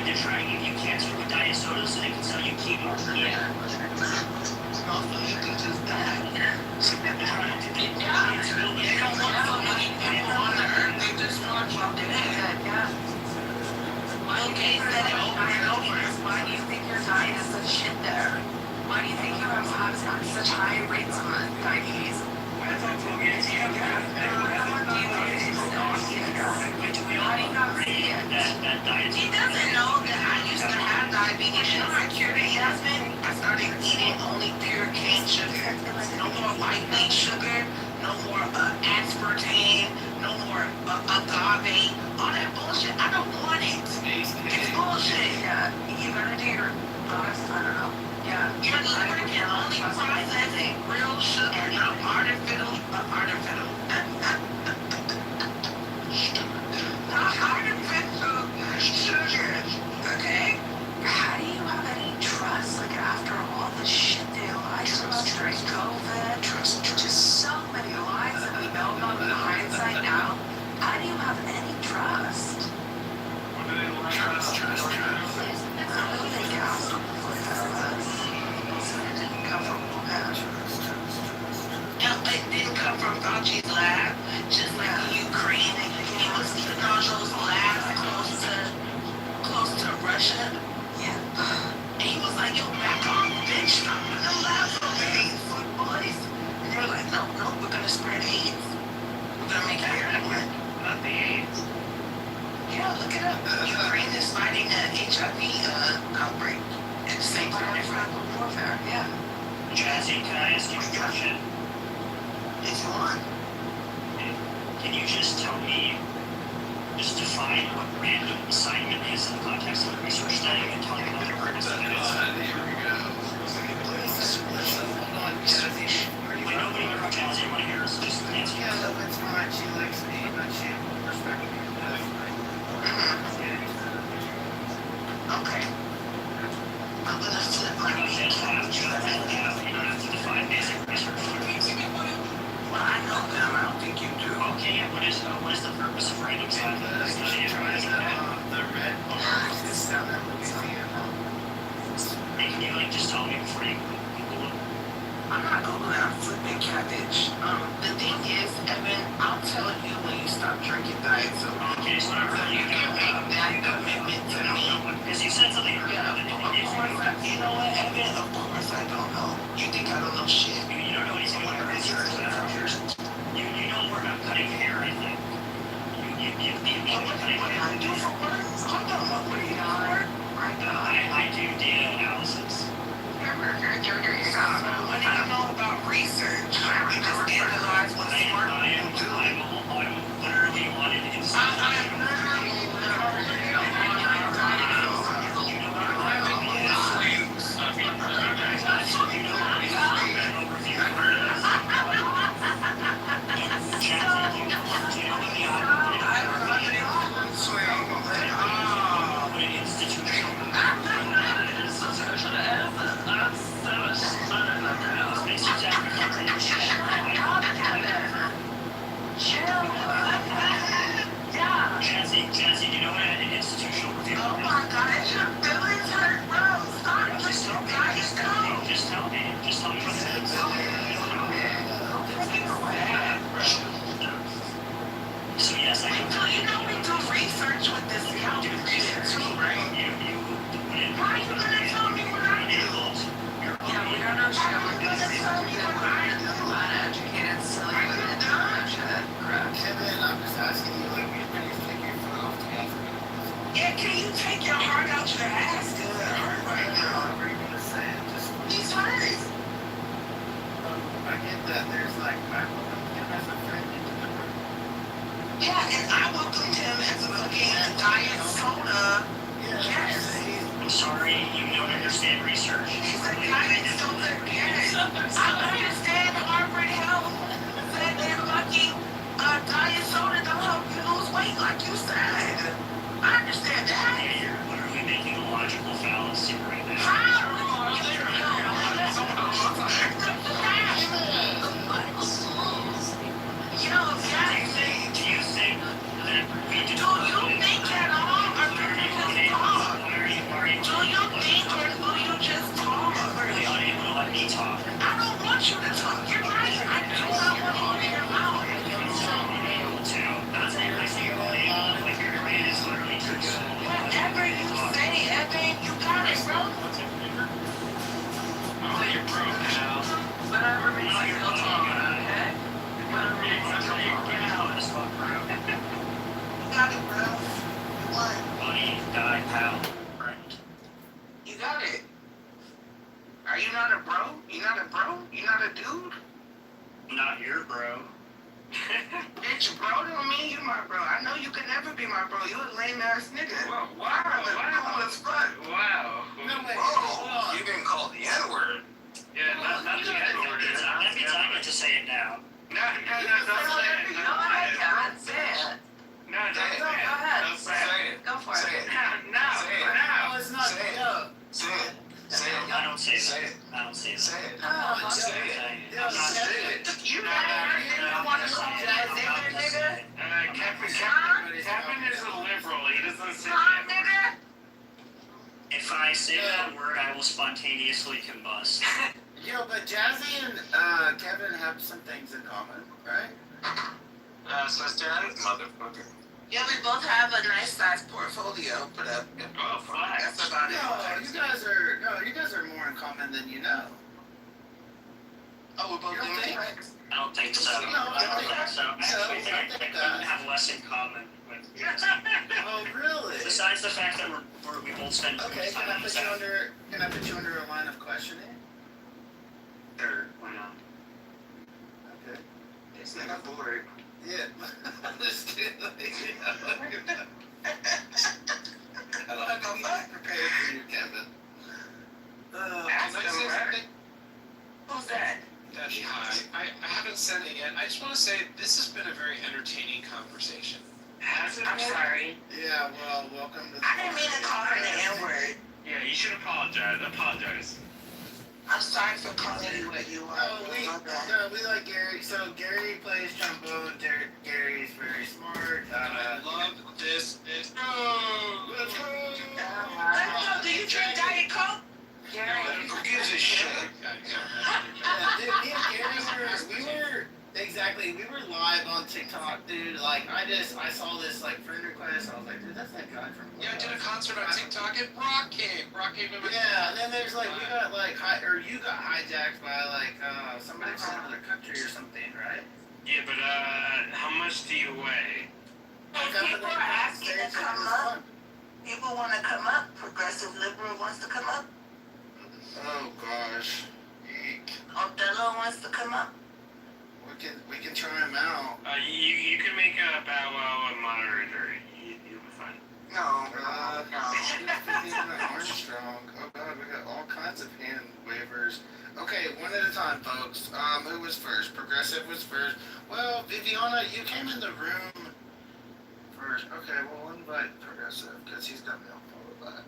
And they're trying, you can't drink a diet soda so they can sell you chemo. Yeah. Also, you can just die. They're trying to they don't want so many people on the earth, they just want you dead. Yeah. Okay, said it over and over. Why do you think your diet is such shit there? Why do you think you have such high rates on diabetes? How do you not see it? He doesn't know that I used to have diabetes. You know how cured it has been? I started eating only pure cane sugar. No more white cane sugar. No more aspartame. No more agave. All that bullshit. I don't want it. It's bullshit. Yeah. You gotta do your products. I don't know. Yeah. Your liver can only process real sugar. Not artificial. Artificial sugar. Okay? How do you have any trust? Like after all the shit they lied to us during COVID, just so many lies that we know about in hindsight now. How do you have any trust? What do they want? Trust. It didn't come from Fauci's lab, just like in Ukraine. He was in those labs close to Russia. Yeah. And he was like, yo, back off, bitch. Stop in the labs over here, fuck boys. And they were like, no, we're gonna spread AIDS. We're gonna make heroin, not the AIDS. Yeah, look it up. Ukraine is fighting an HIV outbreak. At the same time, they're fighting warfare. Yeah. Jazzy, can I ask you a question? It's on. Can you just tell me, just define what random assignment is in the context of the research study and tell me what the purpose of it is? Here we go. When nobody ever Jazzy, I want to hear us just answer. Yeah, that's fine. She likes me, but she respects me. That's fine. Okay. I'm gonna flip my You don't have to define basic research. Well, I know them. I don't think you do. Okay, what is the purpose of random assignment? The red bars is down there with Louisiana. Hey, can you just tell me before you Google it? I'm not Googling, I'm flipping cabbage. The thing is, Evan, I'll tell you when you stop drinking diet soda. Okay, so you can make that commitment to me. Because you said something earlier. You know what, Evan? Of course I don't know. You think I don't know shit? You don't know anything about research. You know we're not cutting hair, I think. You cutting hair. I do for work? I don't know what you do. I do data analysis. What do you know about research? You just analyze what's smart people do. I'm literally on an Jazzy, do you know what an institutional review is? Oh my gosh, your feelings hurt, bro. Stop. Just tell me. Just tell me what it is. So yes, I can tell you. You know we do research with this calculation too, right? Why are you gonna tell me what I do? Yeah, we don't know shit. We're gonna tell me what I do. Uneducated, silly, crap. Kevin, I'm just asking you, like, yeah, can you take your heart out your ass? Cause it hurt right now. What are you gonna say? He's hurt. I get that there's like, I welcome him as a friend into the group. Yeah, and I welcomed him as a fucking diet soda. Yes. I'm sorry, you don't understand research. He's a diet soda. Yes. I understand Harvard Health said they're fucking diet soda don't help you lose weight like you said. I understand that. Yeah, you're literally making a logical fallacy right now. How? Do you think that we do you think at all? Or do you think me die, pal. Friend. You got it. Are you not a bro? You not a bro? You not a dude? Not your bro. Bitch, bro don't mean you my bro. I know you can never be my bro. You a lame ass nigga. Wow. Cool as fuck. Wow. No, wait, Oh, you didn't call the N-word. Yeah, not the N-word. That means I get to say it now. No, don't say it. Go ahead, Kevin. Say it. No, don't say Go it. ahead. Don't say Say it. it. Go for Say it. it. No. No, it's not. Say it. No. Say it. Say it. I don't say Say that. it. I don't say that. Say it. No, Say it. I'm not Say saying it. you don't want to call me that nigga? Kevin is a liberal. He doesn't say Huh, N-word. nigga? If I say that word, I will spontaneously combust. Yo, but Jazzy and Kevin have some things in common, right? Sister, motherfucker. Yeah, we both have a nice size portfolio put up. Oh, fuck. That's about No, you guys are more in common than you know. Oh, we're both You don't doing think? things? I don't think so. No, I don't think so. I actually think I couldn't have less in common with you. Oh, really? Besides the fact that we both spend Okay, time can I on the put you South. under? Can I put you under a line of questioning? Sure, why not? Okay. This nigga bored. Yeah. Just kidding. I don't have anything prepared for you, Kevin. Ask Can I him, say right? something? Who's that? Dashi, hi. I haven't said it yet. I just want to say this has been a very entertaining conversation. I'm sorry. Yeah, well, welcome to the I didn't mean to call her the N-word. Yeah, you should apologize. Apologize. I'm sorry for calling you what you are. We like Gary. So Gary plays trombone. Gary's very smart. I love this. Let's go. Let's go. Do you drink Diet Coke? Who gives a shit? Yeah, dude, me and Gary we were live on TikTok, dude. Like, I saw this, like, friend request. I was like, dude, that's that guy from... Yeah, I did a concert on TikTok and Brock came. Yeah, and then there's, like, we got, like, you got hijacked by, like, somebody from another country or something, right? Yeah, but how much do you weigh? People are asking to come up. People want to come up. Progressive liberal wants to come up. Oh, gosh. Eek. Othello wants to come up. We can try him out. You can make a Bow Wow a moderator. You'll be fine. No. Armstrong. Oh god, we got all kinds of hand waivers. Okay, one at a time, folks. Who was first? Progressive was first. Well, Viviana, you came in the room first. Okay, we'll invite Progressive because he's got me on follow back.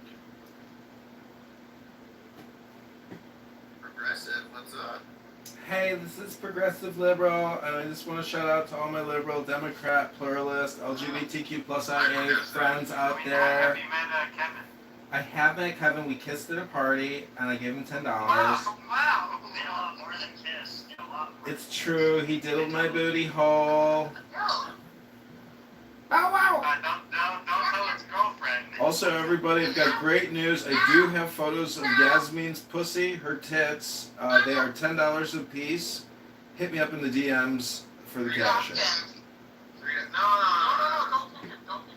Progressive, what's up? Hey, this is Progressive Liberal, and I just want to shout out to all my liberal, Democrat, pluralist, LGBTQ plus IA friends out there. Have you met Kevin? I have met Kevin. We kissed at a party, and I gave him $10. Wow. Did a lot more than kiss. Did a lot more. It's true. He diddled my booty hole. Bow wow! Don't tell his girlfriend. Also, everybody, I've got great news. I do have photos of Yasmin's pussy, her tits. They are $10 a piece. Hit me up in the DMs for the caption. No.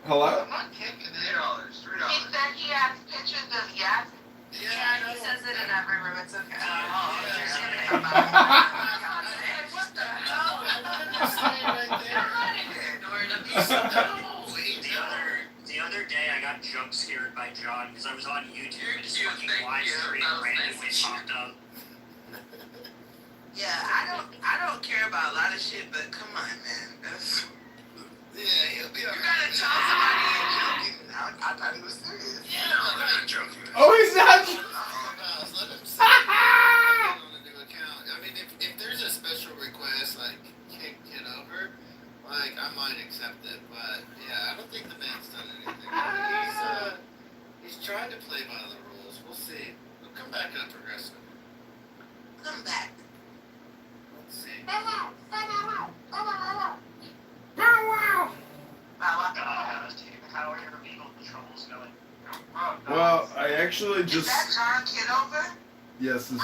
Hello? I'm not kicking $3. He said he has pictures of Yas. Yeah, He says it in every room. It's okay. What the hell? The other day, I got jump scared by John because I was on YouTube and his fucking live stream randomly popped up. Yeah, I don't care about a lot of shit, but come on, man. That's, he'll be you alright. gotta tell somebody you're joking. I thought he was serious. I'm not joking. Oh, he's not. Let him say it on a new account. I mean, if there's a special request, like, kick Kitover, like, I might accept it, but, yeah, I don't think the man's done anything. He's trying to play by the rules. We'll see. We'll come back up, Progressive. Come back. Let's see. Bow wow! How are your legal patrols going? Well, I actually Is just... that John Kitover? Yes, this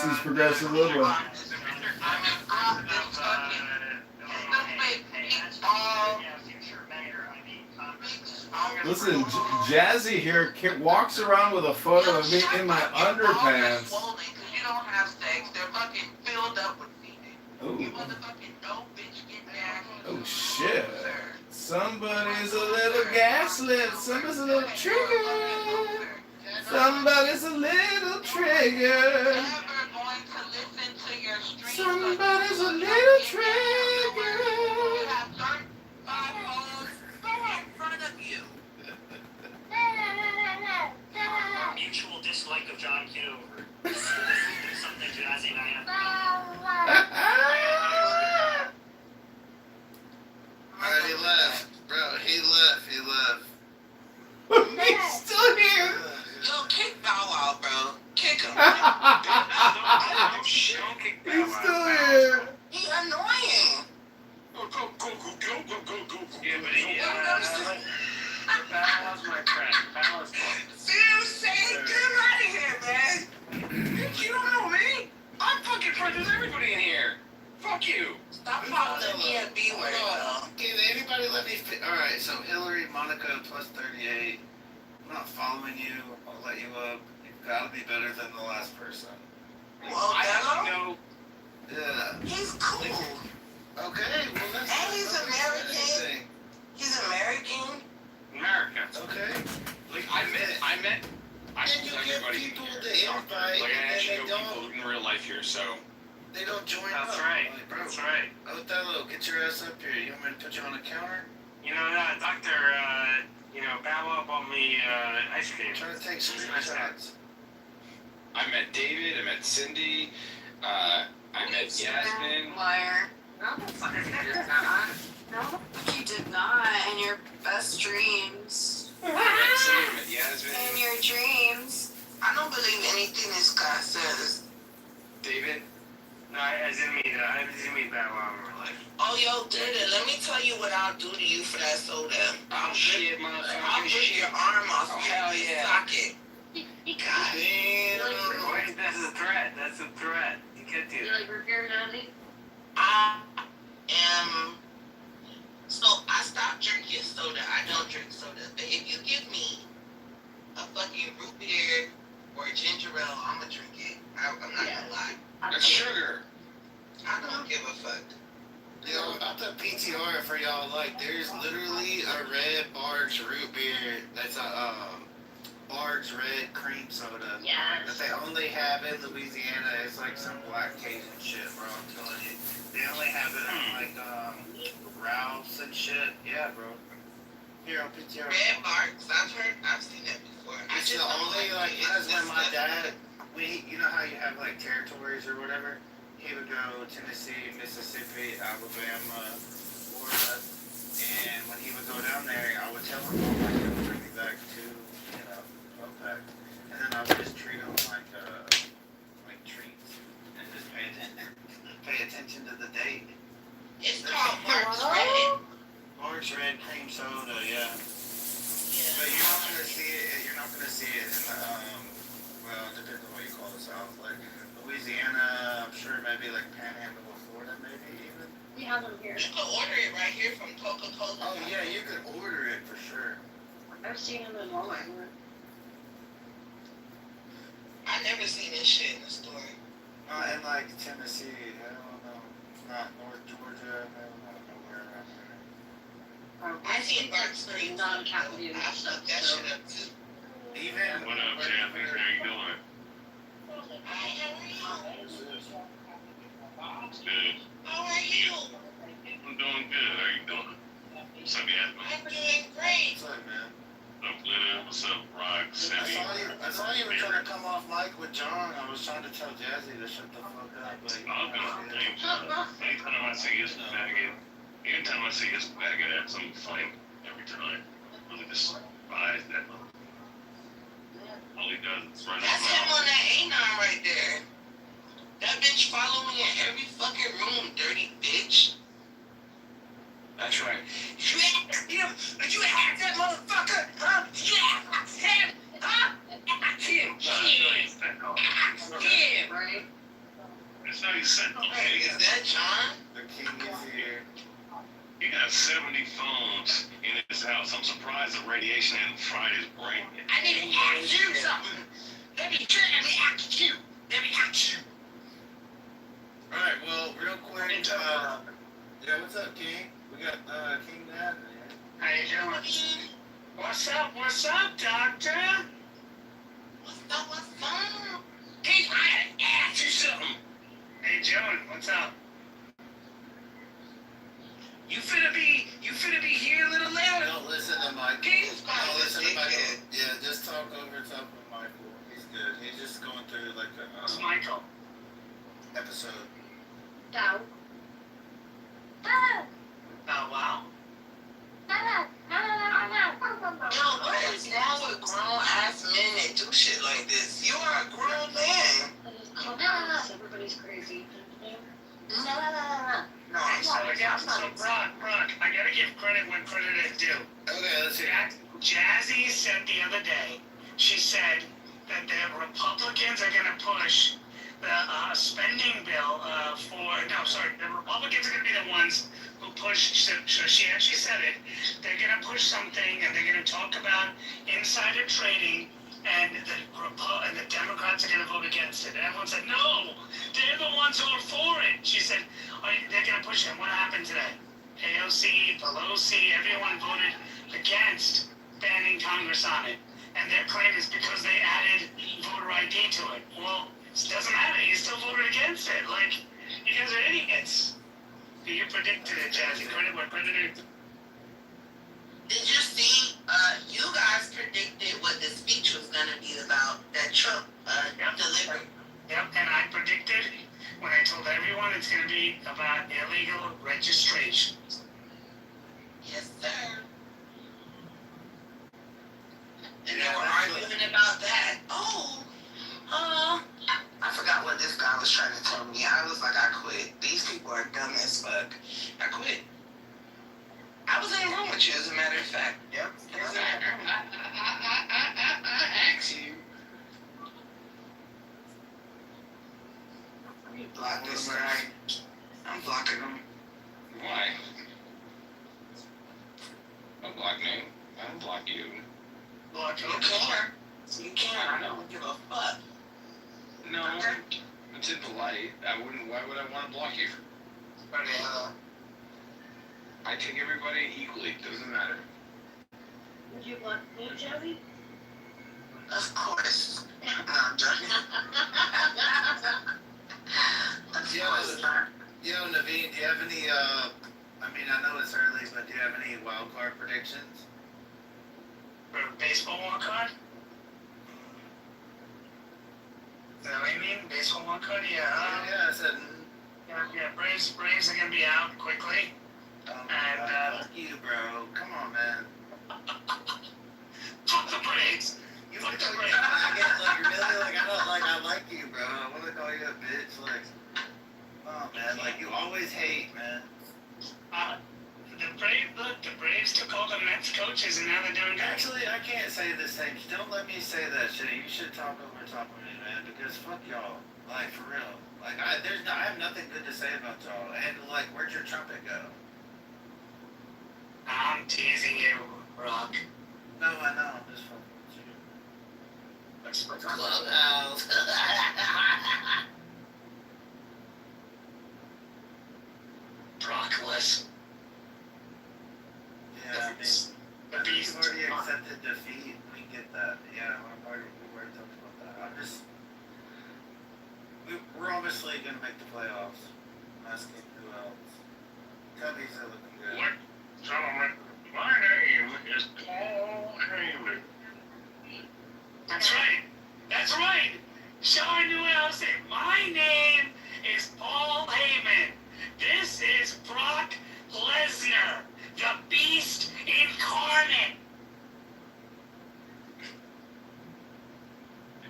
is Progressive Liberal. Future mayor, I mean Congressman. Listen, Jazzy here walks around with a photo of me in my underpants. Swollen 'cause you don't have sex. They're fucking filled up with semen. Oh, You motherfucking no bitch get nasty. oh shit. Somebody's a little gaslit. Somebody's a little trigger. Somebody's a little trigger. Never going to listen to your streams. Somebody's a little trigger. You have 35 hoes right in front of you. Mutual dislike of John Kitover. This is something Jazzy and I have. Alright, he left. Bro, he left. He's still here. Yo, kick Bow Wow, bro. Kick him. He's still here. He's annoying. Go. Yeah, but Bow's my friend. Bow's See what I'm saying? Get him out of here, man. you don't know me. I'm fucking friends with everybody in here. Fuck you. Stop following me and be where Can anybody let me Alright, so Hillary, Monica, plus 38. I'm not following you. I'll let you up. You've got to be better than the last person. Well, I Dello? know. Yeah. He's cool. Okay, well that's And he's that's American. anything. He's American. America. Okay. Like I met. And you give everybody people here. the invite, Like I and actually then know people in real life here, so. they don't join That's up. right. Like, bro, That's right. Othello, get your ass up here. You want me to put you on a counter? You know that doctor. Bow up on me ice cream. I'm trying to take screenshots. I met David. I met Cindy. I met Yasmin. Liar. No, you did not. In your best dreams. I met Cindy. I met In Yasmin. your dreams. I don't believe anything this guy says. David. No, I didn't mean Bow Wow in real life. Oh, yo, Dada, let me tell you what I'll do to you for that soda. I'll Shit, I'll motherfucker. rip your arm off Oh, your hell yeah. socket. God. Wait, that's a threat. That's a threat. You can't do that. I am. So I stopped drinking soda. I don't drink soda. But if you give me a fucking root beer or a ginger ale, I'ma drink it. I'm not gonna lie. That's sugar. I don't give a fuck. Yo, about the PTR for y'all, like, there's literally a red Barks root beer that's a, Barks red cream soda that they only have in Louisiana. It's like some black Cajun shit, bro, I'm telling you. They only have it at, like, Ralph's and shit. Yeah, bro. Here, I'll PTR. Red Barks, I've seen that before. I It's just the don't only, like, it's because when my disgusting. dad, you know how you have, like, territories or whatever? He would go Tennessee, Mississippi, Alabama, Florida, and when he would go down there, I would tell him, oh, like, he'll bring me back to, 12-pack, and then I would just treat him like treats, and just pay attention to the date. It's called Barks Red. Barks red cream soda, yeah. Yeah. But you're not gonna see it. You're not gonna see it in the well, it depends on what you call the South. Like Louisiana, I'm sure maybe like Panhandle of Florida, maybe even. We have them here. You can order it right here from Coca-Cola. Oh yeah, you could order it for sure. I've seen them in Walmart. I never seen this shit in the store. Not in like Tennessee. I don't know. Not North Georgia. I don't know nowhere around there. I seen Barks Cream. Non-caffeinated I fucked that shit up too. Even. What up, Chappie? How you doing? Hi, how are you? Good. How are you? I'm doing good. How you doing? What's up, Yasmin? I'm doing great. What's up, man? What's up, Glitter? What's up, Rock? Sammy? I saw you were trying to come off mic with John. I was trying to tell Jazzy to shut the fuck up, but I'll do it. Thanks. Anytime I see his bag, anytime I see his bag, that's something funny every time. Really despise that. All he does is run That's his him mouth. on that A9 right there. That bitch follow me in every fucking room, dirty bitch. That's right. You asked him, but you asked that motherfucker, huh? You asked him, huh? Ask him, ask him. Right? That's how he said Hey, is that John? the king is here. He got 70 phones in his house. I'm surprised the radio radiation and fried his brain. I need to ask you something. Let me ask you. Alright, well, real quick, yeah, what's up, King? We got, King Nat. How you doing? What's up, doctor? What's up? Hey, I had to ask you something. Hey, Joan, what's up? You finna be here a little later? Don't listen to Michael. King's Don't listen to dickhead. Michael. Yeah, just talk over top of Michael. He's good. He's just going through, like, Who's a, Michael? episode. Down. Oh, wow. Yo, what is wrong with grown ass men that do shit like this? You are a grown man. Everybody's crazy. No, I'm sorry. So, Brock, I gotta give credit when credit is due. Okay, let's hear it. Jazzy said the other day, she said that the Republicans are gonna push the spending bill the Republicans are gonna be the ones who push, she actually said it, they're gonna push something and they're gonna talk about insider trading and the Democrats are gonna vote against it. And everyone said, no, they're the ones who are for it. She said, they're gonna push it. What happened today? AOC, Pelosi, everyone voted against banning Congress on it. And their claim is because they added voter ID to it. Well, it doesn't matter. You still voted against it. Like, you guys are idiots. You predicted it, Jazzy. Credit where credit is. Did you see, you guys predicted what the speech was gonna be about, that Trump, delivered. Yep, and I predicted when I told everyone it's going to be about illegal registration. Yes, sir. And they were arguing about that. I forgot what this guy was trying to tell me. I was like, I quit. These people are dumb as fuck. I quit. I was in the room with you, as a matter of fact. Yep. I asked you. Let me block this guy. I'm blocking him. Why? Don't block me. I don't block you. Block You can. You can. I don't give a fuck. No, it's impolite. Why would I want to block you? I take everybody equally. Doesn't matter. Would you want me, Joey? Of course. No, I'm joking. Of course not. Yo, Naveen, do you have any, I know it's early, but do you have any wild card predictions? For a baseball walk card? Is that what you mean? Baseball walk card? Yeah. Yeah, I said, Yeah, Braves are going to be out quickly. fuck you, bro. Come on, man. Fuck the Braves! You Fuck look the like Braves! I like you, bro. I want to call you a bitch, like, oh, man, like, you always hate, man. The Braves took all the Mets coaches and now they're doing good. Actually, I can't say the same. Don't let me say that shit. You should talk over top of me, man, because fuck y'all. Like, for real. Like, I have nothing good to say about y'all. And, like, where'd your trumpet go? I'm teasing you, Rock. No, I know. I'm just fucking with you. That's what's Clubhouse. Brockless. Yeah, I mean, The you've beast. already accepted defeat. We get that. Yeah, we've already talked about that. We're obviously going to make the playoffs. I'm asking who else. Cubbies are looking good. What? Gentlemen, my name is Paul Heyman. That's right. That's right. Sean Newell said, my name is Paul Heyman. This is Brock Lesnar, the beast incarnate.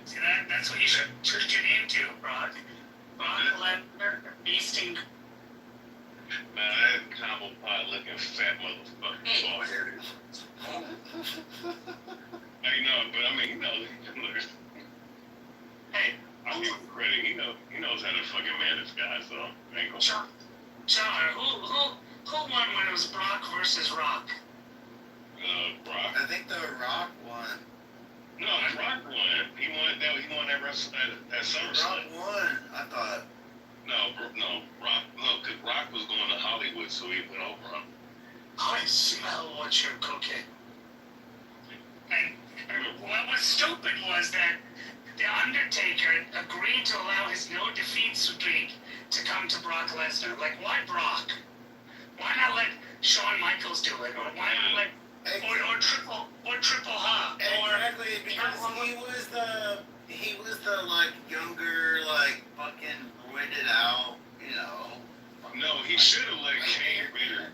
See that? That's what you should change your name to, Brock. Brock Lesnar, the beast incarnate. Man, that combo pot looking fat motherfucker. Bald headed. I know, but I mean, look. Hey, I'll give him credit. He knows how to fucking manage guys, so I ain't gonna. Sean, who won when it was Brock versus Rock? Rock. I think The Rock won. No, Rock won. He won that wrestle at SummerSlam. Rock won. I thought. No, Rock. No, because Rock was going to Hollywood, so he went over him. I smell what you're cooking. And what was stupid was that The Undertaker agreed to allow his no defeat streak to come to Brock Lesnar. Like, why Brock? Why not let Shawn Michaels do it? Or why not let or Triple H? Exactly, because he was the like younger, like fucking roided out, you know. No, he should have let Kane beat.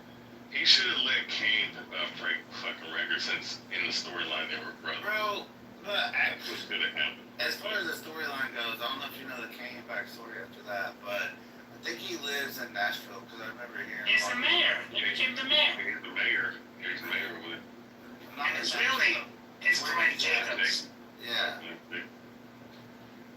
He should have let Kane break fucking record since in the storyline they were brothers. Bro, but That's what's gonna happen. as far as the storyline goes, I don't know if you know the Kane backstory after that, but I think he lives in Nashville because I remember hearing. He's the mayor. He became the mayor. He's the mayor. He's the mayor with it. And his real name is Glenn Jacobs. Yeah.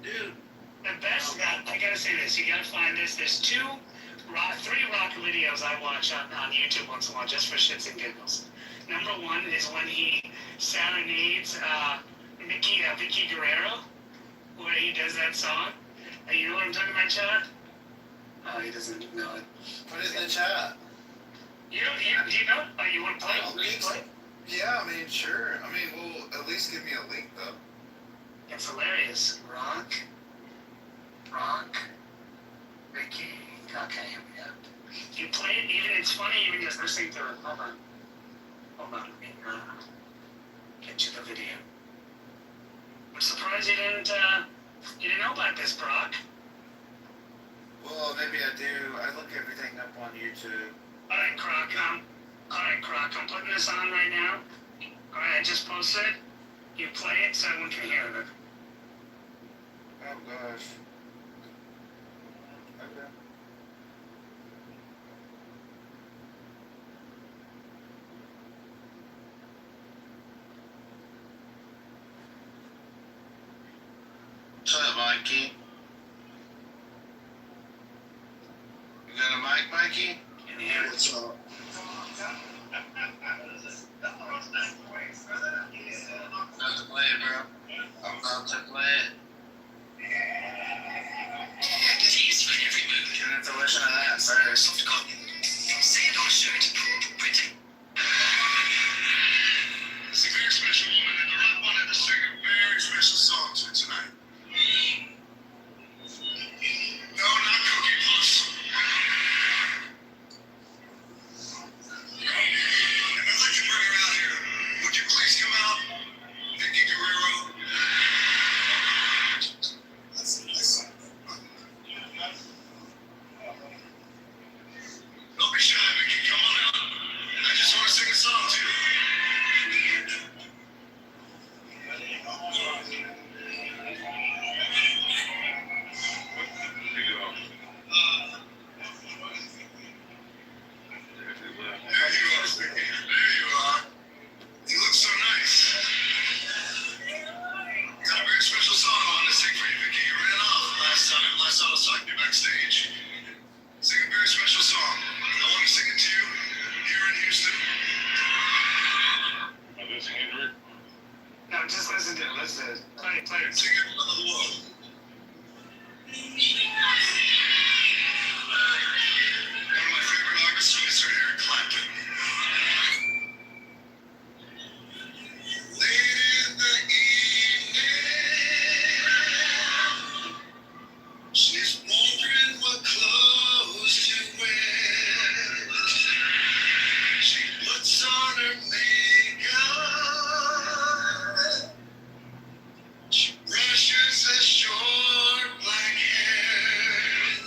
Dude, the best, I gotta say this, you gotta find this. There's three rock videos I watch on YouTube once in a while just for shits and giggles. Number one is when he serenades Vicky Guerrero, where he does that song. You know what I'm talking about, Chad? Oh, he doesn't know it. What is the chat? Do you know? Oh, you want to play? Play? Yeah, I mean, sure. I mean, well, at least give me a link, though. It's hilarious. Rock, Ricky. Okay, here we go. You play it, even it's funny even just listening to it. Hold on. Let me get you the video. I'm surprised you didn't know about this, Brock. Well, maybe I do. I look everything up on YouTube. Alright, Croc, I'm putting this on right now. Alright, I just posted it. You play it so everyone can hear it. Oh, gosh. Okay. What's up, Mikey? You got a mic, Mikey? Can you hear it? What's up? About to play it, bro. I'm about to play it. You have to listen to that first. Say it on a shirt. Print it. It's a very special woman, and the Rock wanted to sing a very special song to her tonight. No, not Cookie Puss. And I'd like to bring her out here. Would you please come out, Vicky Guerrero? Don't be shy, Vicky. Come on out. I just want to sing a song to you. There you are, Vicky. There you are. You look so nice. Got a very special song I wanted to sing for you, Vicky. You ran off last I was talking to you backstage. Sing a very special song. I want to sing it to you here in Houston. Oh, this Hendrick. No, just listen to it. Play it. Sing it for the world. One of my favorite artists, Mr. Eric Clapton. Late in the evening, she's wondering what clothes to wear. She puts on her makeup. She brushes her short black hair.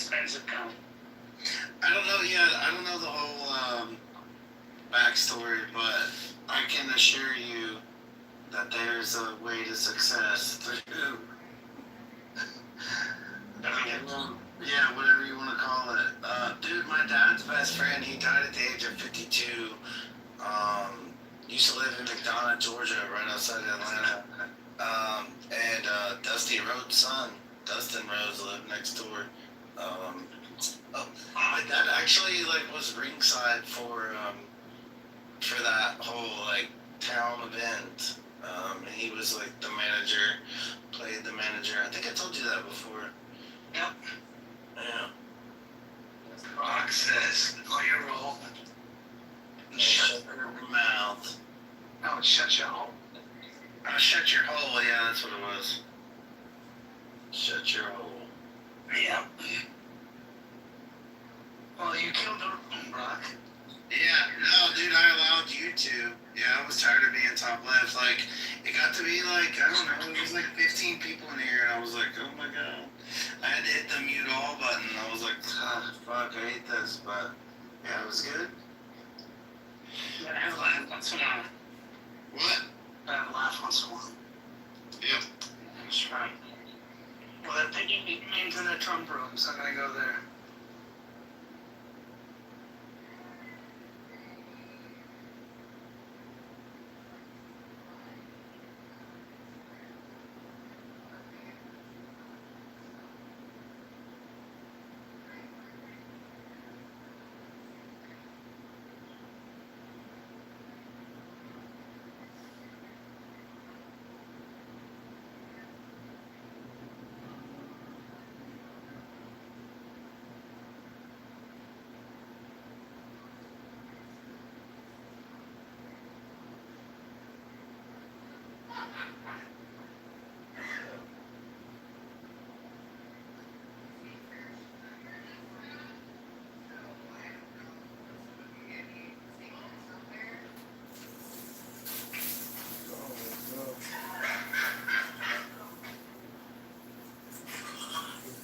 expensive gun. I don't know yet. I don't know the whole backstory, but I can assure you that there's a way to success through. Yeah, whatever you want to call it. Dude, my dad's best friend, he died at the age of 52. Used to live in McDonough, Georgia, right outside Atlanta. And Dusty Rhodes' son, Dustin Rhodes, lived next door. My dad actually was ringside for that whole town event. And he was the manager, played the manager. I think I told you that before. Yep. Yeah. Rock says, call your roll. Shut your mouth. No, it's shut your hole. Shut your hole. Yeah, that's what it was. Shut your hole. Yep. Well, you killed the Rock. Yeah, no, dude, I allowed you to. Yeah, I was tired of being top left. It got to be I don't know, it was 15 people in here, and I was like, oh my god. I had to hit the mute all button. I was like, fuck, I hate this, but yeah, it was good. You gotta have a laugh once in a while. What? Have a laugh once in a while. Yep. That's right. Well, they're taking me into the Trump room, so I'm gonna go there.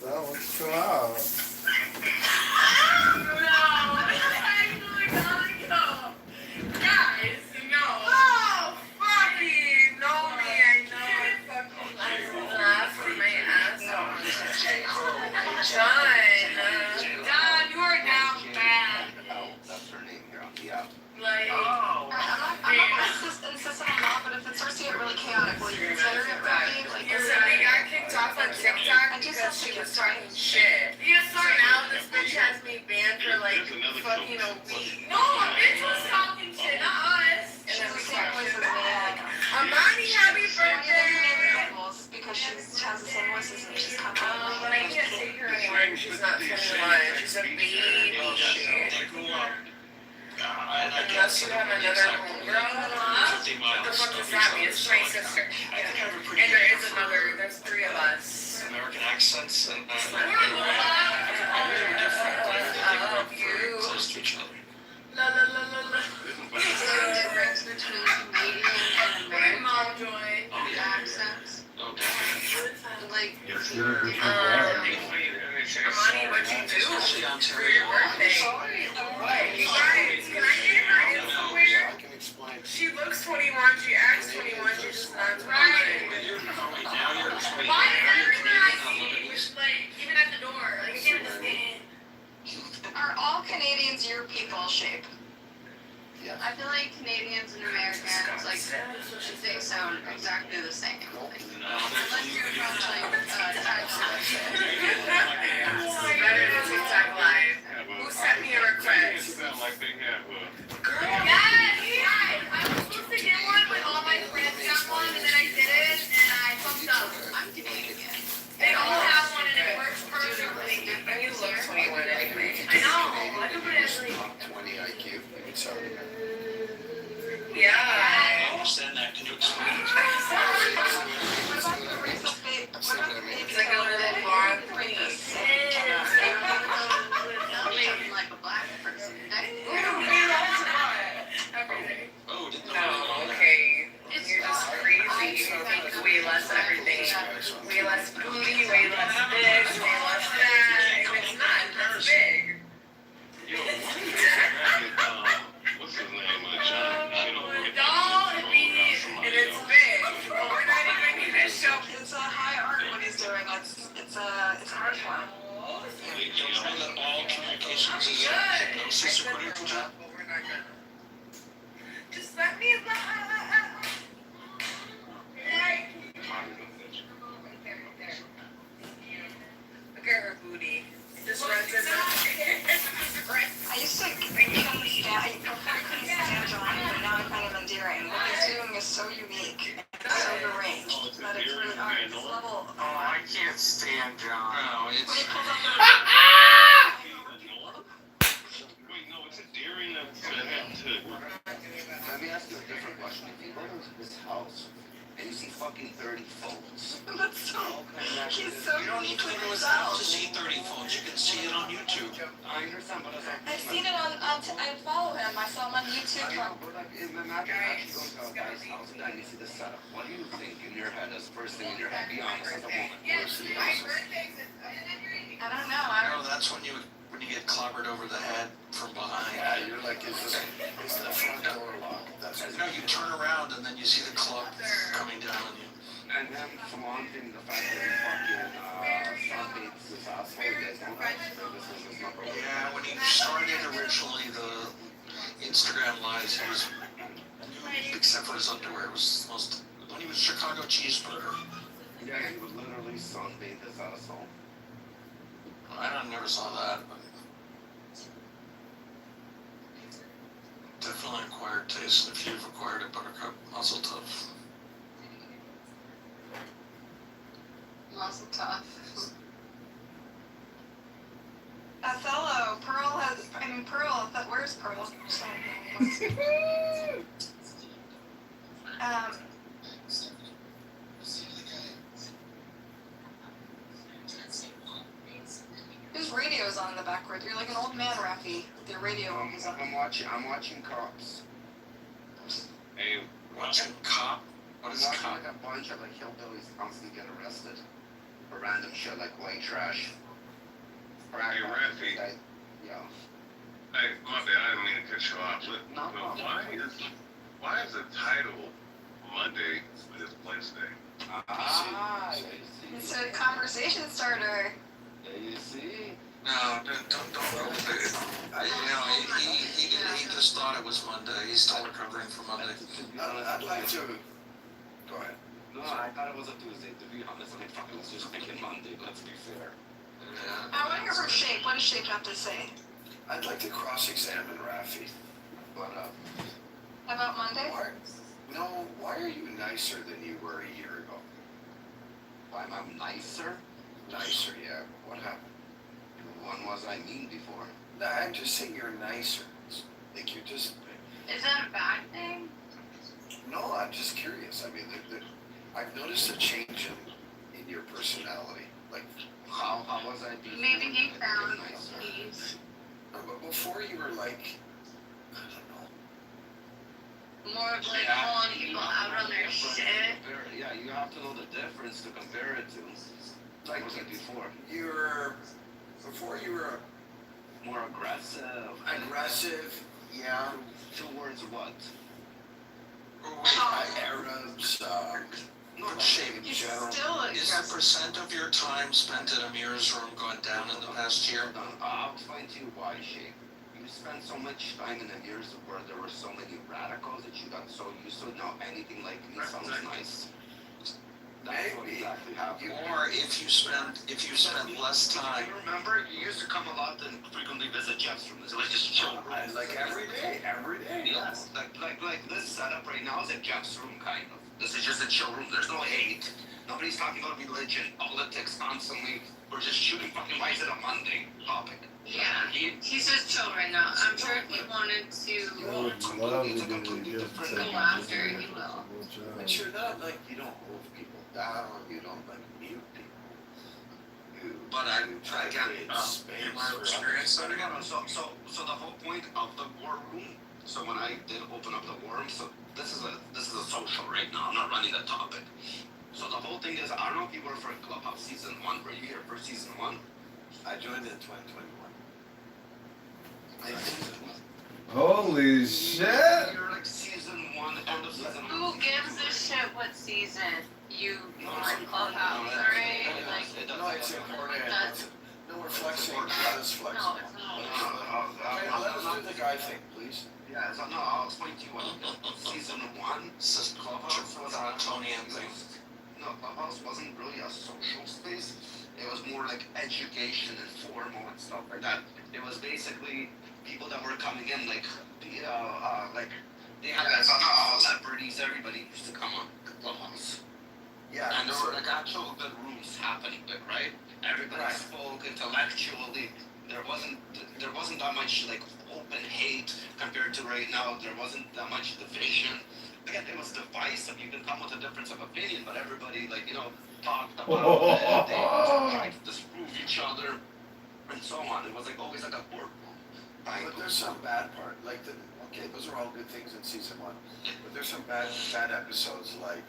That one's come out. engineering. What he's doing is so unique and so deranged that it's really on this level. Oh, I can't stand John. No, When he it's. pulls up the Wait, no, it's a daring to have to. Let me ask you a different question. If you go into this house and you see fucking 30 phones, That's so. He's so You don't need unique to with go to his house himself. to see 30 phones. You can see it on YouTube. I understand, but as I've seen it on I follow him. I saw him on YouTube. I know, but like, imagine actually going to a guy's house and then you see the setup. What do you think in your head as first thing in your head? Be honest as a woman. Where's the house? I don't know. I No, that's when you get clobbered over the head from behind. Yeah, you're like, is the front door locked? That's what No, you turn around and then you see the club coming down on you. And then flaunting the fact that he fucking sunbates this asshole. You guys know that? So this is his number one. Yeah, when he started originally the Instagram lives, he was except for his underwear, it was the most when he was Chicago cheeseburger. Yeah, he would literally sunbathe his asshole. I never saw that, but definitely acquired taste. And if you've acquired it, Buttercup, muscle tough. Muscle tough. Othello, Pearl has. I mean, Pearl. Where's Pearl? Whose radio's on in the background? You're like an old man, Rafi. With your radio always on. I'm watching Cops. Hey, Watching Cop? What I'm is watching Cop? like a bunch of like hillbillies constantly get arrested for random shit like white trash. Or Hey, Rafi. Yeah. hey, my bad, I didn't mean to cut you off. No, But why is the title Monday when it's Wednesday? It's a conversation starter. You see? No, don't overthink it. He just thought it was Monday. He's still recovering from Monday. I'd like to. Go ahead. No, I thought it was a Tuesday. To be honest, I fucking was just thinking Monday. Let's be fair. Yeah. I want to hear from Shape. What does Shape have to say? I'd like to cross-examine Rafi. But About Monday? why are you nicer than you were a year ago? Why am I nicer? Nicer, yeah. What happened? When was I mean before? No, I'm just saying you're nicer. Like you're just. Is that a bad thing? No, I'm just curious. I mean, I've noticed a change in your personality. Like, how was I before? Maybe he found nicer. peace. No, but before you were like, I don't know. More of like calling people out on their shit. Yeah, you have to know the difference to compare it to. Like was it before? Before you were more aggressive. Aggressive, yeah. Towards what? Arabs, no, Shape. in He's general. still Is the percent of your time spent in Amir's room gone down in the past year? I'll explain to you why, Shape. You spent so much time in the years where there were so many radicals that you got so used to now anything like me sounds nice. That's what exactly happened. Or if you spend less time. You remember, you used to come a lot and frequently visit Jeff's room. It was just chill. Like every day. Yes. Like this setup right now is a Jeff's room, kind of. This is just a chill room. There's no hate. Nobody's talking about religion, politics constantly. We're just shooting fucking lights at a Monday topic. Yeah, he's just chill right now. I'm sure if he wanted I to would love to do it again. go after, he will. But you're not like, you don't move people down, you don't like mute people. But I again, in my experience, I don't know. So the whole point of the war room, so when I did open up the war room, so this is a social right now, I'm not running the topic. So the whole thing is, I don't know if you were for Clubhouse Season 1, were you here for Season 1? I joined in 2021. Holy shit! You're like Season 1, end of Season 1. Who gives a shit what season you on Clubhouse, right? Like, No, it's important. That's- No, we're flexing. Let us flex. no, it's not. Okay, let us do the guy thing, please. Yeah, so no, I'll explain to you what Season 1. This is Clubhouse was an Antonian thing. No, Clubhouse wasn't really a social space. It was more like education and formal and stuff like that. It was basically people that were coming in, like they had that celebrities, everybody used to come on Clubhouse. Yeah, And there were like actual good rooms happening there, right? Everybody spoke intellectually. There wasn't that much like open hate compared to right now. There wasn't that much division. Again, it was divisive. You can come with a difference of opinion, but everybody talked about it. They tried to disprove each other and so on. It was like always like a courtroom. But there's some bad part, okay, those are all good things in season 1, but there's some bad episodes, like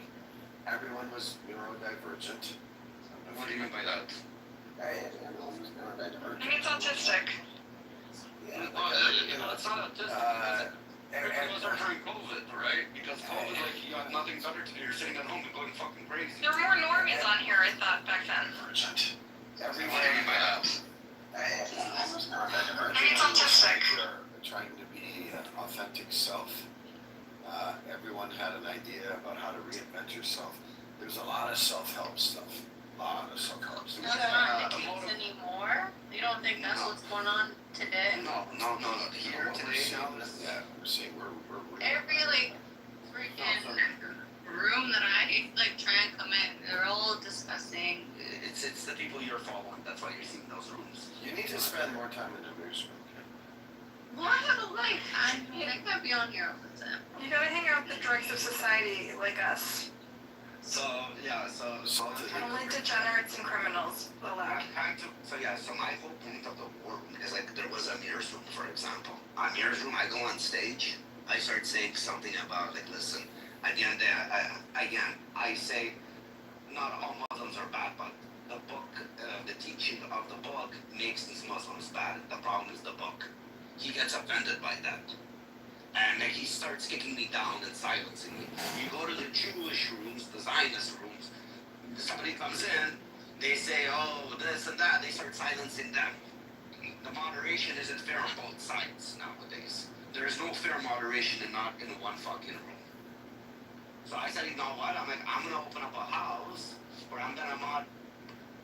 everyone was neurodivergent. What do you mean by that? Everyone was neurodivergent. Maybe it's autistic. Yeah, It's not autistic. Everyone's during COVID, right? Because COVID, you got nothing better to do. You're sitting at home and going fucking crazy. There were more normies on here, I thought, back then. What do you mean by that? Maybe it's autistic. Trying to be an authentic self. Everyone had an idea about how to reinvent yourself. There's a lot of self-help stuff. That's not the case anymore? You don't think that's what's going on today? No. Here today, now. Yeah, we're seeing we're Every freaking room that I try and come in, they're all discussing. It's the people you're following. That's why you're seeing those rooms. You need to spend more time in the newsroom. Well, I have a life. I mean, I can't be on here all the time. You gotta hang out with the dregs of society like us. So Only degenerates and criminals allowed. So my whole point of the war room is there was Amir's room, for example. Amir's room, I go on stage, I start saying something about listen, at the end of the day, I say not all Muslims are bad, but the book, the teaching of the book makes these Muslims bad. The problem is the book. He gets offended by that. And he starts kicking me down and silencing me. You go to the Jewish rooms, the Zionist rooms, somebody comes in, they say, oh, this and that, they start silencing them. The moderation isn't fair on both sides nowadays. There is no fair moderation in one fucking room. So I said, you know what, I'm going to open up a house where I'm going to mod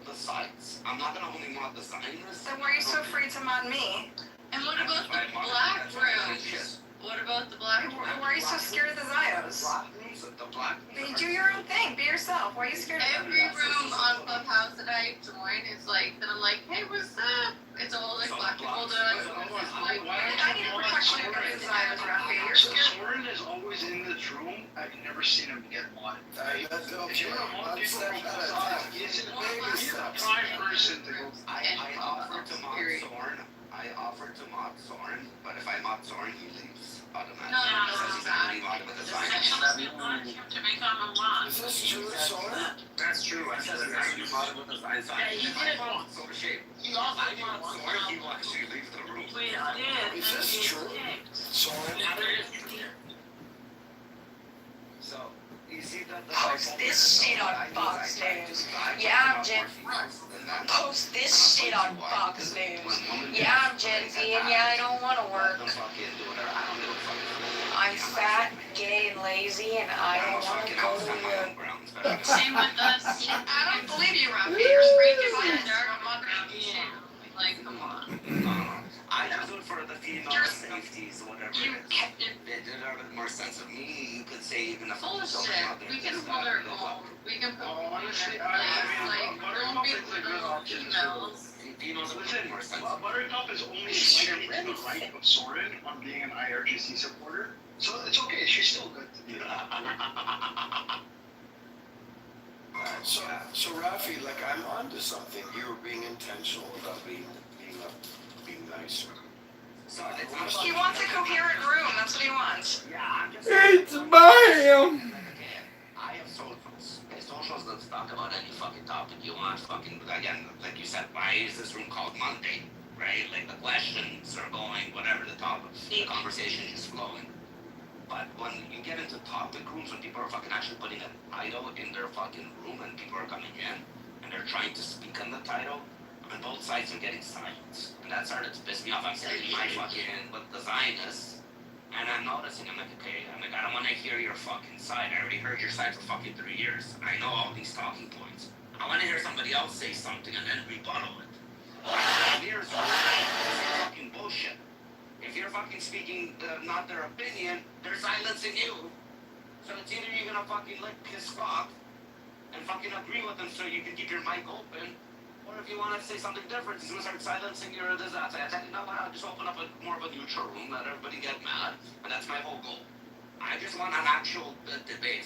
the sites. I'm not going to only mod the Zionists. Then why are you so afraid to mod me? And what about the black rooms? What about the black rooms? Why are you so scared of the Zios? The black You do your own thing. Be yourself. Why are you scared of them? Every room on Clubhouse that I join is that I'm like, hey, what's up? It's all black people doing I need protection against the Zios, Rafi. You're scared. Soren is always in this room. I've never seen him get one. That's If you want to want people from not Clubhouse, he's the prime person to go. I offered to mod Soren. I offered to mod Soren, but if I mod Soren, he leaves automatically. No. Because he's going to leave out with the Zionists. Is this true, Soren? That's true. I said that. You mod with the Zionists. he did. So shape. He also mod Soren, he will actually leave the room. Is this true? Soren? So, you see that the Post this shit on Fox News. Yeah, I'm Gen. Post this shit on Fox News. Yeah, I'm Gen Z, and yeah, I don't want to work. I'm fat, gay, and lazy, and I don't want to go to work. Same with us. I don't believe you, Rafi. You're spraying your Dark mother. Come on. I just do it for the female safeties or whatever. They did have a bit more sense of me. You could say even if Bullshit. We can hold our own. We can put Honestly, don't be little females. Females have a Listen, bit more sense of Buttercup is only slightly to the right of Soren on being an IRGC supporter, so it's okay. She's still good to be So Rafi, I'm onto something. You were being intentional about being nice. He wants a coherent room. That's what he wants. Yeah, I'm just. It's BAM! I have socials. Socials let's talk about any fucking topic you want. Again, like you said, why is this room called Monday? Right? The questions are going, whatever the topic, the conversation is flowing. But when you get into topic rooms, when people are actually putting a title in their fucking room and people are coming in and they're trying to speak on the title, and both sides are getting silence. And that started to piss me off. I'm sitting my fucking with the Zionists, and I'm noticing, I don't want to hear your fucking side. I already heard your side for fucking 3 years. I know all these talking points. I want to hear somebody else say something and then rebuttal it. Here's fucking bullshit. If you're fucking speaking not their opinion, they're silencing you. So it's either you're gonna fucking like piss off and fucking agree with them so you can keep your mic open, or if you want to say something different, he's gonna start silencing your disaster. I tell you, no, I'll just open up more of a neutral room, let everybody get mad, and that's my whole goal. I just want an actual debate.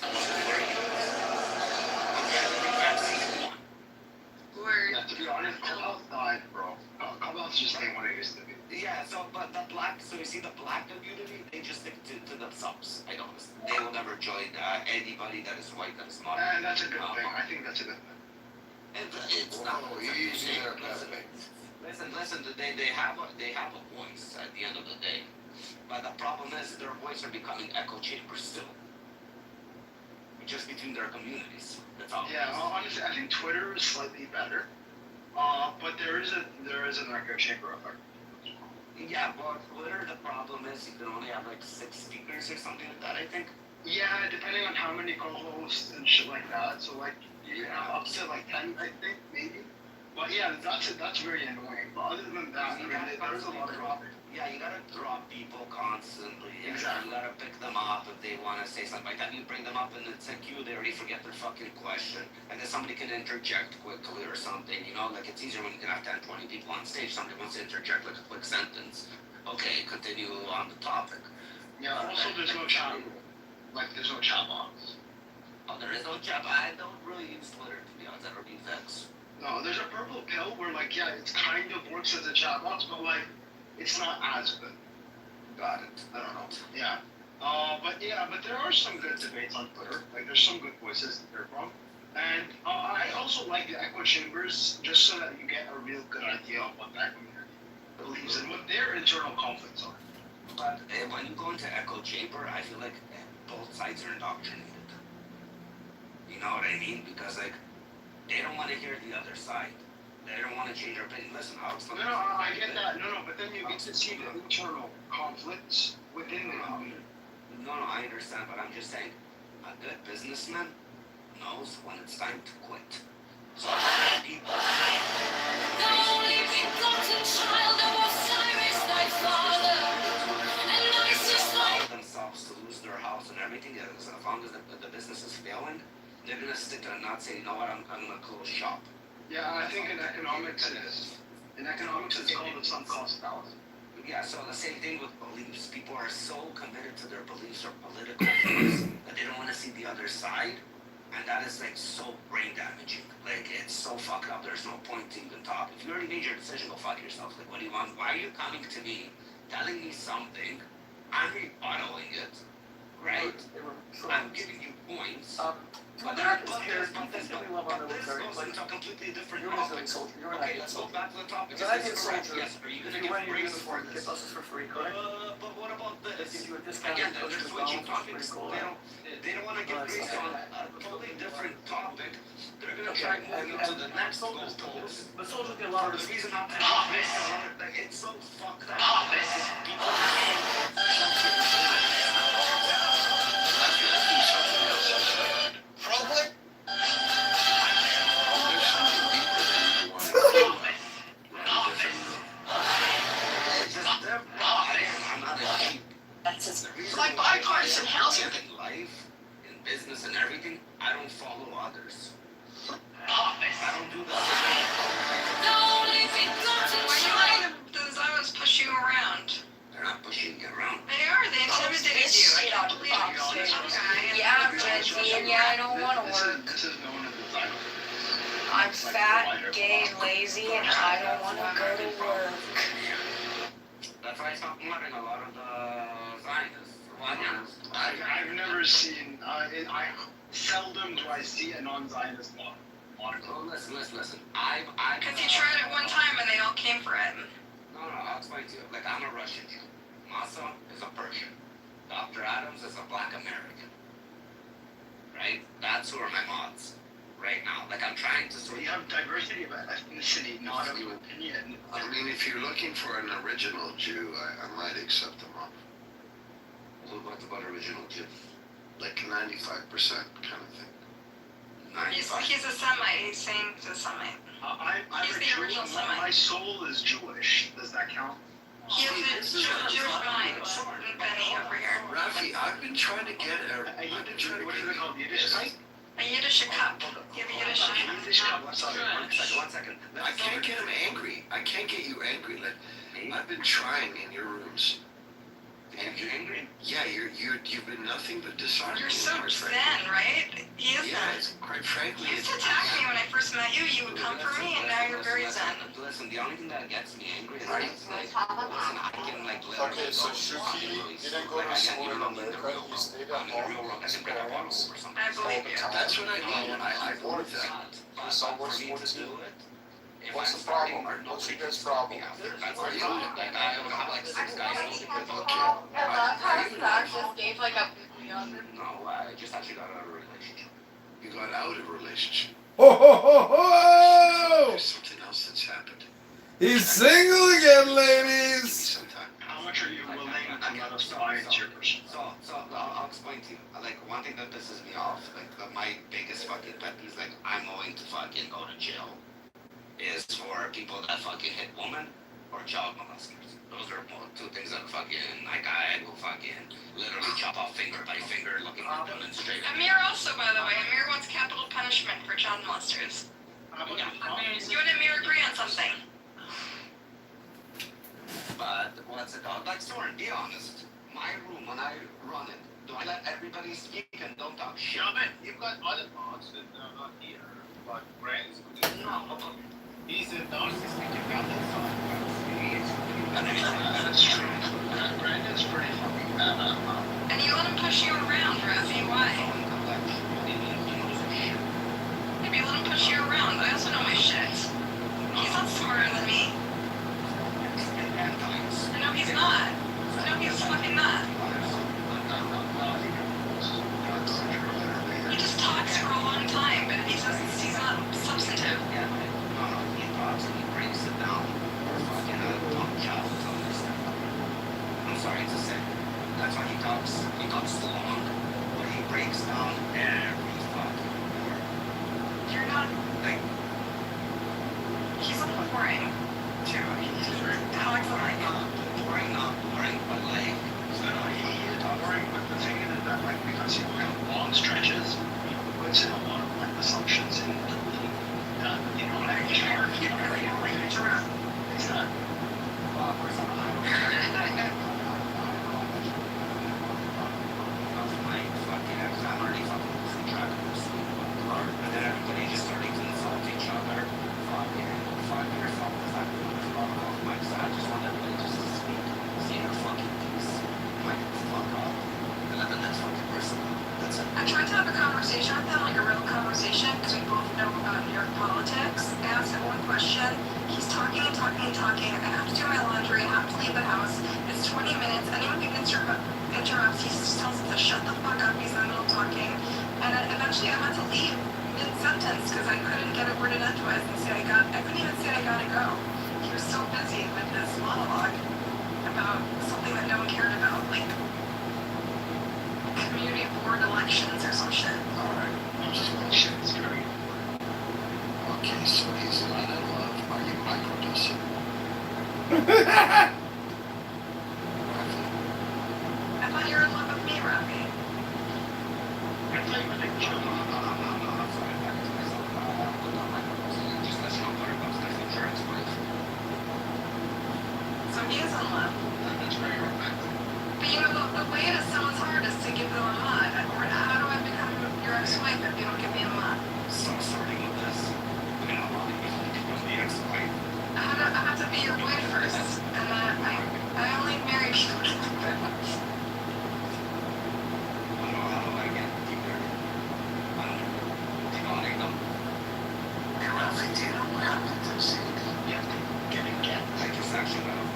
Word. Yeah, to be honest, Clubhouse died, bro. Clubhouse just ain't what it used to be. Yeah, so but the black, so you see the black community, they just stick to themselves. I noticed. They will never join anybody that is white, that is not. And that's a good thing. I think that's a good thing. It's not. Oh, easy there, Pepe. Listen. They have a voice at the end of the day, but the problem is their voice are becoming echo chambers still, just between their communities. That's all. Yeah, honestly, I think Twitter is slightly better, but there is an echo chamber effect. Yeah, but Twitter, the problem is you can only have like 6 speakers or something like that, I think. Yeah, depending on how many co-hosts and shit like that. So like, up to like 10, I think, maybe. But yeah, that's very annoying. But other than that, there's a lot of topics. Yeah, you gotta drop people constantly. Exactly. You gotta pick them up if they wanna say something. By the time you bring them up and it's a queue, they already forget their fucking question. And then somebody can interject quickly or something, you know? Like, it's easier when you can have 10, 20 people on stage. Somebody wants to interject like a quick sentence. Okay, continue on the topic. Yeah, also there's no chat. Like, there's no chat box. Oh, there is no chat. I don't really use Twitter, to be honest. I don't use X. No, there's a purple pill where, like, yeah, it kind of works as a chat box, but, like, it's not as good. Got it. I don't know. Yeah. But there are some good debates on Twitter. Like, there's some good voices to hear from. And I also like the echo chambers just so that you get a real good idea of what that community believes and what their internal conflicts are. But when you go into echo chamber, I feel like both sides are indoctrinated. You know what I mean? Because, like, they don't want to hear the other side. They don't want to change their opinion. Listen, No, I get that. No, but then you get to see the internal conflicts within the community. No, I understand, but I'm just saying, a good businessman knows when it's time to quit. So people. The only begotten child of Osiris, thy father, and Isis, thy themselves to lose their house and everything. As long as the business is failing, they're gonna stick to it and not say, you know what, I'm gonna close shop. Yeah, I think in economics it's called the sunk cost fallacy. Yeah, so the same thing with beliefs. People are so committed to their beliefs or political views that they don't want to see the other side, and that is like so brain damaging. Like, it's so fucked up. There's no point to even talk. If you already made your decision, go fuck yourself. Like, what do you want? Why are you coming to me, telling me something? I'm rebuttaling it, right? I'm giving you points. But this goes into a completely different topic. Okay, let's go back to the topic. Is this correct? Yes. Are you gonna get praise for this? for free, correct? But what about this? They give you a discount. Again, they're switching topics. They don't want to get praise on a totally different topic. They're gonna try moving to the next goalpost. But soldiers get a lot of The reason not to it's so fucked up. People Probably. like bipartisan housing. In life, in business and everything, I don't follow others. I don't do that. the only begotten Why you child. letting the Zions push you around? They're not pushing you around. They are. They intimidated you. I can't believe Fox you're all this News. guy. Yeah, I'm Gen Z, and yeah, I don't want to work. This is known as the Zion. I'm fat, gay, and lazy, and I don't want to go to work. That's why I stopped loving a lot of the Zionists. I've never seen. I seldom do I see a non-Zionist moniker. So listen. Because you tried it one time and they all came for it. No, I'll explain to you. Like, I'm a Russian Jew. Masa is a Persian. Dr. Adams is a Black American. Right? That's who are my mods right now. Like, I'm trying to So sort you have diversity of ethnicity, not of opinion. I mean, if you're looking for an original Jew, I might accept them up. What's about original Jew? Like 95% kind of thing. He's a Semite. He's saying he's a Semite. I'm He's a the Jew. original Semite. My soul is Jewish. Does that count? He has a Jewish mind. Benny over here. Rafi, I've been trying to get a. I've been trying to What is get it called? Yiddish kite? A Yiddish cup. You have a Yiddish cup. Yiddish cup. Sorry, one second. I can't get him angry. I can't get you angry. Like, I've been trying in your rooms. And you angry? Yeah, you've been nothing but disheartening. You're so quite zen, frankly. right? He is Yeah, zen. it's, quite frankly, You used it's, to attack me when I first met you. You would come for me, and now you're very zen. Listen, the only thing that gets me angry is Right. like, listen, I can like literally Okay, so go Shuki, really you didn't go to school in America, you stayed at I'm in the real home, world, I can grab a bottle sports, or something. I believe you. that's what I mean. I believe that. But some for more me to sports do too. it, if What's I'm the starting problem? or What's your nobody guys' can problem? me after, that's Are the you- problem. Like, I don't have like 6 guys who can I Are love how you- Zach just gave like a No, I just actually got out of a relationship. You got out of a relationship. Ho ho ho ho! There's something else that's happened. He's single again, Maybe ladies. sometime. How much are you willing to let us buy into your person? So I'll explain to you. Like, one thing that pisses me off, like, my biggest fucking pet peeve is, like, I'm going to fucking go to jail, is for people that fucking hit women or child molesters. Those are both two things that fucking, like, I will fucking literally chop off finger by finger looking at them and straight. Amir also, by the way, Amir wants capital punishment for child molesters. How about You and Amir agree on something. But what's it called? Like, Soren, be honest. My room, when I run it, do I let everybody speak and don't talk shit? Yeah, man, you've got other mods that are not here, but friends. He's a narcissistic about That's true. Brandon's pretty fucking bad. And you let him push you around, Rafi. Why? Maybe you let him push you around. I also know my shit. He's not smarter than me. No, he's not. No, he's fucking not. He just talks for a long time, but he's not substantive. He talks and he breaks it down. Fucking dumb child to understand. I'm sorry to say. That's why he talks long, but he breaks down every fucking word. You're not. Like, He's boring. Too. He's talks like. not boring, but like, Boring, but the thing is that, like, because you have long stretches, he puts in a lot of, like, assumptions and, you know, like, You can't really interrupt. it's not. I'm already fucking losing track of this. And then everybody just starting to insult each other. Fuck yourself, the fact that there's a lot of off mics. I just want everybody just to speak. See your fucking piece. Like, fuck off. And let the next fucking person go. That's it. I tried to have a conversation with him, like a real conversation, because we both know about New York politics. I asked him one question. He's talking and talking and talking. I have to do my laundry. I have to leave the house. It's 20 minutes. Anyone can interrupt. He just tells us to shut the fuck up. He's in the middle of talking. And then eventually I had to leave mid-sentence because I couldn't get a word in edgewise and say I couldn't even say I gotta go. He was so busy with this monologue about something that no one cared about, like community board elections or some shit. Alright. Shit, it's very important. Okay, so he's not in love. Are you microdosing? I thought you were in love with me, Rafi. I thought you were like, I'm sorry, back to myself. Just let you know what about the insurance wife. So he is in love. that's very romantic. But you know, the way to someone's heart is to give them a mud. Or how do I become your ex-wife if you don't give me a mud? Start starting with this. I mean, how long from the ex-wife? I have to be your wife first. And I only marry people who do that. How do I get deeper? I don't know. Do you know what I know? Hey, Rafi, do you know what happened to Sadie? You have to get. I just actually got off.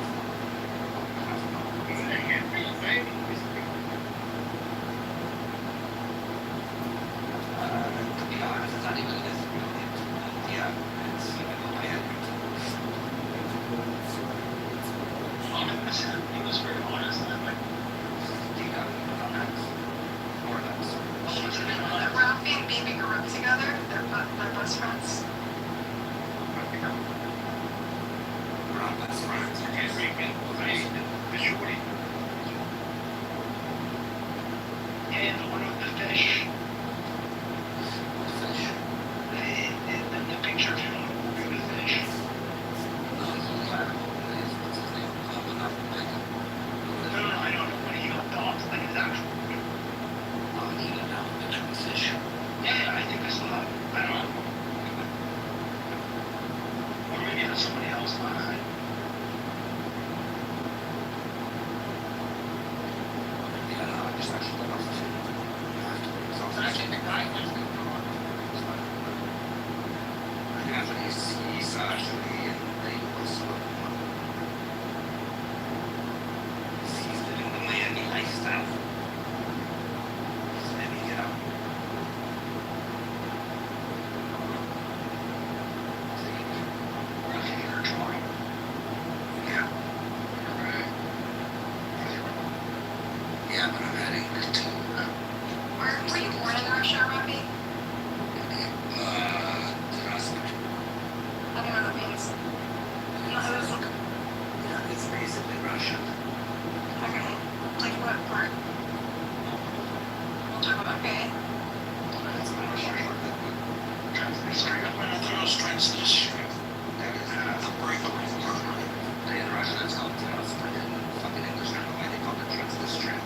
And one of the fish. Fish. The picture from the movie with fish. No, what's his name? No, I don't know. But he got dogs, like his actual. He didn't have a picture with fish. Yeah, I think I still have it. I don't know. Or maybe that's somebody else. Yeah, no, I just actually got off the phone. I can't think I think he's actually in Naples. He's living the Miami lifestyle. So maybe get out. Roughly her drawing. Yeah. Yeah, but I'm heading to Were you born in Russia, Robbie? Здравствуйте. I don't know what that means. No, it was like, Yeah, it's basically Russian. okay. Like what part? We'll talk about, okay. It's Russian. Straight up and throws transmission. That is the breakaway. In Russian, it's called Здравствуйте. In fucking English, I don't know why they call it transmission.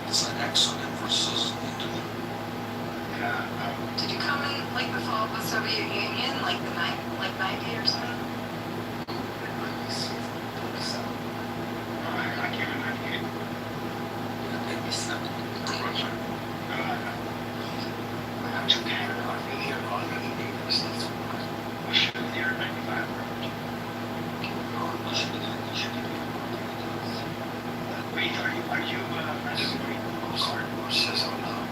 It's an excellent versus Did you come in like the fall of the Soviet Union, like the 90 or something? I can't remember. Maybe 7. Japan. Really, you're on the neighbors. That's why. We should have the year 95. Wait, are you registering a card? Says I'm not.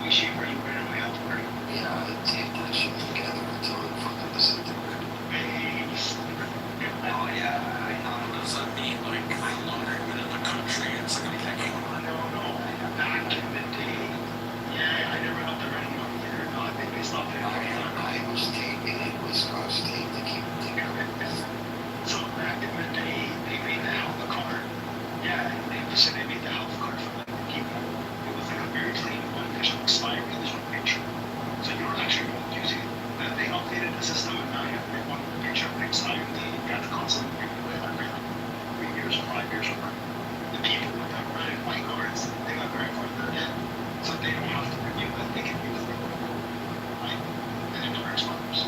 Which shape are you wearing my health card? Yeah, I tape that shit together until it fucking disintegrated. Base. Oh yeah, I know. Does that mean like how long I've been in the country? It's like a decade. No. Back in the day. Yeah, I never helped them anymore either. No, I think they stopped it. I was taping it with Scotch tape to keep it together. So back in the day, they made the health card. Yeah, they said they made the health card for like people. It was like a very clean one. There's no expiring. There's no picture. So you were actually using it. They updated the system and now you have one picture of expiring. You have to constantly renew it every 3 years or 5 years or whatever. The people with the red white cards, they got very far ahead. So they don't have to renew it. They can use it. Right? And it never expires.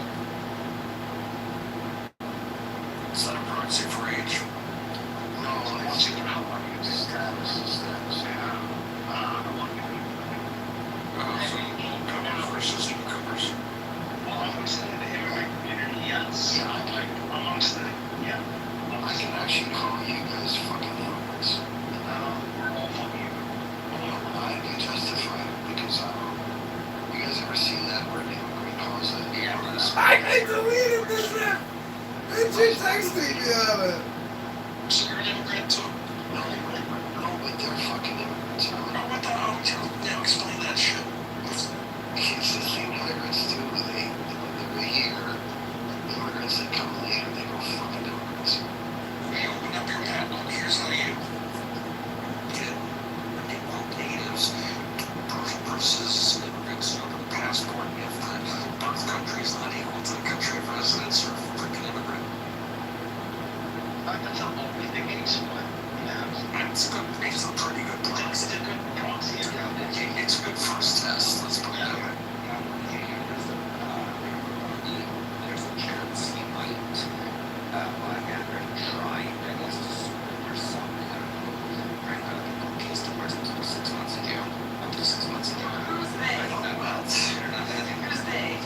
Is that a proxy for age? No, it's just how long you use Status. Yeah. So newcomers versus newcomers. Well, amongst the immigrant community, yes. Yeah, Like, amongst the, yeah. I can actually call you guys fucking immigrants. We're all fucking I'd be justified because you guys ever seen that word immigrant calls it? Yeah. I deleted this app. And she texted me on it. So you're an immigrant too? No, but they're fucking immigrants. Oh, what the hell? Now explain that shit. It's the thing immigrants do. They're here. Immigrants that come later, they go fucking immigrants. Hey, open up your map. Here's how you get natives versus immigrants. You open a passport if the birth country is not equal to the country of residence or freaking immigrant. That's not always the case, but yeah. It's good. It's a pretty good proxy. It's a good proxy. It's a good first test. Let's put it that way. There's a chance he might try, I guess, to sue or something. I don't know. Right now, the case to prison until 6 months in jail. Up to 6 months in jail. Who's they? I don't know about. Who's they?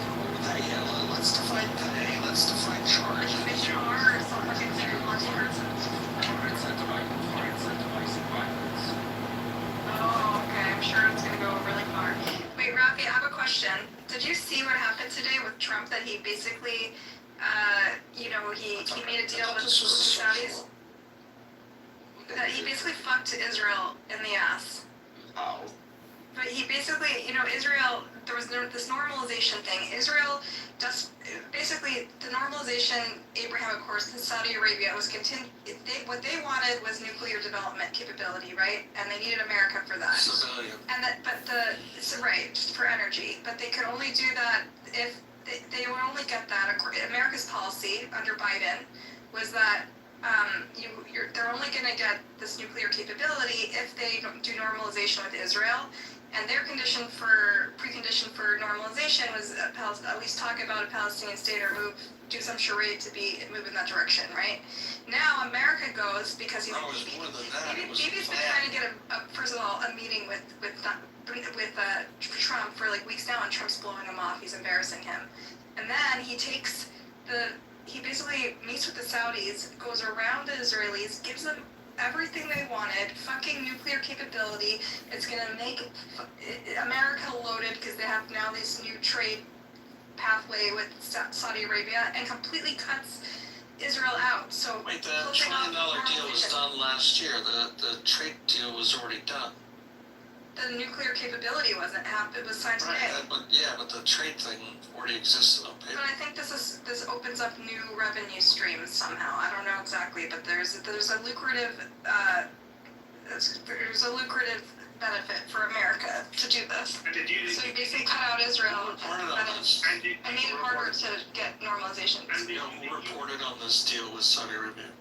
Yeah, let's define today. Let's define charge. Bitch or some fucking Incentivizing violence. Oh, okay. I'm sure it's gonna go really far. Wait, Rafi, I have a question. Did you see what happened today with Trump? That he basically, he made a deal with the Saudis. That he basically fucked Israel in the ass. Oh. but he basically, Israel, there was this normalization thing. Israel does, basically, the normalization, Abraham Accords, and Saudi Arabia was what they wanted was nuclear development capability, right? And they needed America for that. Civilian. And right, for energy. But they could only do that if, they would only get that, America's policy under Biden was that they're only going to get this nuclear capability if they do normalization with Israel, and their precondition for normalization was at least talk about a Palestinian state or do some charade to move in that direction, right? Now America goes because No, it was more than that. It was Bibi's been planned. trying to get first of all a meeting with Trump for like weeks now, and Trump's blowing him off. He's embarrassing him, and then he basically meets with the Saudis, goes around the Israelis, gives them everything they wanted, fucking nuclear capability. It's gonna make America loaded because they have now this new trade pathway with Saudi Arabia, and completely cuts Israel out. So Wait, the $1 trillion deal was done last year. The trade deal was already done. The nuclear capability wasn't happened. It was signed today. Right, but the trade thing already existed on paper. But I think this opens up new revenue streams somehow. I don't know exactly, but there's a lucrative benefit for America to do this. So you basically cut out Israel and made it harder to get normalization. Who reported on this deal with Saudi Arabia?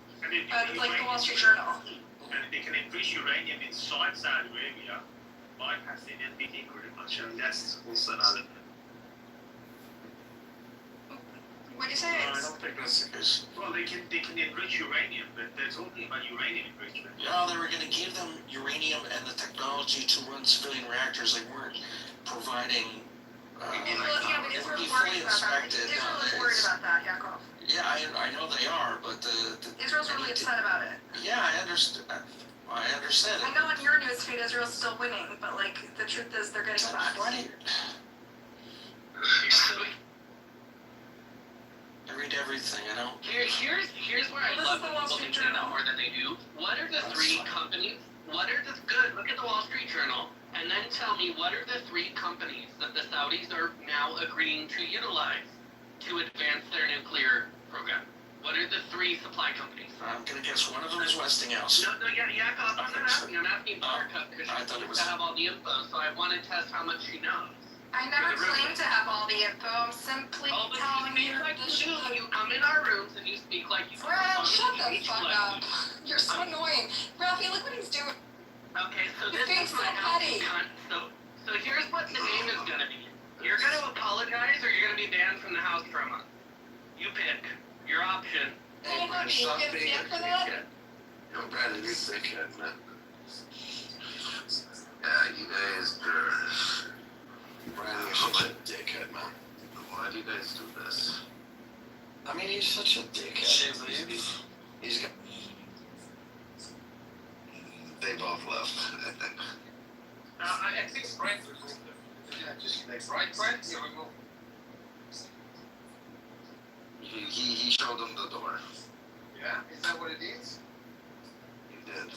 Like the Wall Street Journal. And they can increase uranium inside Saudi Arabia, bypassing NPT pretty much, and that's also another. What'd you say? I don't think that's the case. Well, they can enrich uranium, but they're talking about uranium enrichment. Yeah, they were going to give them uranium and the technology to run civilian reactors. They weren't providing. But it would be Israel's fully worried about that. inspected. Israel is worried about that, Yaakov. Yeah, I know they are, but Israel's really upset about it. Yeah, I understand. I understand I it. know in your newsfeed Israel's still winning, but like the truth is they're getting fucked. I read everything, I don't. Here's where I love when people think they know more than they do. What are the three companies? Look at the Wall Street Journal, and then tell me what are the three companies that the Saudis are now agreeing to utilize to advance their nuclear program? What are the three supply companies? I'm gonna guess one of them is Westinghouse. Yaakov, I'm asking Buttercup because she seems to have all the info, so I want to test how much she knows. I never claim to have all the info. I'm simply telling you like the you truth. do. You come in our rooms and you speak like you come Brad, on shut the speech fuck like up. You're so annoying. Ralphie, look what he's doing. Okay, so You're this being is so my petty. cunt. So here's what the name is gonna be. You're gonna apologize or you're gonna be banned from the house for a month. You pick. Your option. Hey, honey, you get banned for that? Yo, Brandon, you're a dickhead, man. Yeah, you guys are. Brandon, you're such a dickhead, man. Why do you guys do this? I mean, he's such a dickhead. He's got. They both left, I think. I think Brent was also. Yeah, just like Brent, here we go. He showed them the door. Yeah, is that what it is? He did.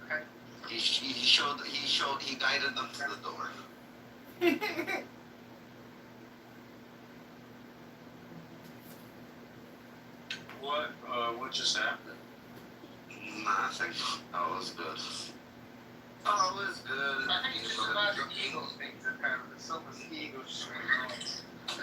Okay. He guided them to the door. What just happened? Nothing. All was good. All was good. I think it's about the Eagles thing, apparently. Someone's Eagles.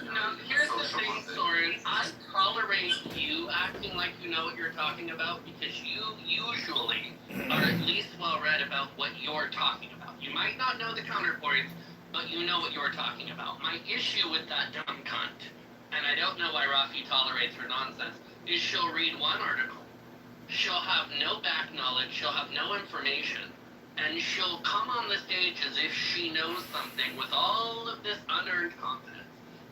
No, here's the thing, Soren. I tolerate you acting like you know what you're talking about because you usually are at least well read about what you're talking about. You might not know the counterpoints, but you know what you're talking about. My issue with that dumb cunt, and I don't know why Rafi tolerates her nonsense, is she'll read one article, she'll have no back knowledge, she'll have no information, and she'll come on the stage as if she knows something with all of this unearned confidence.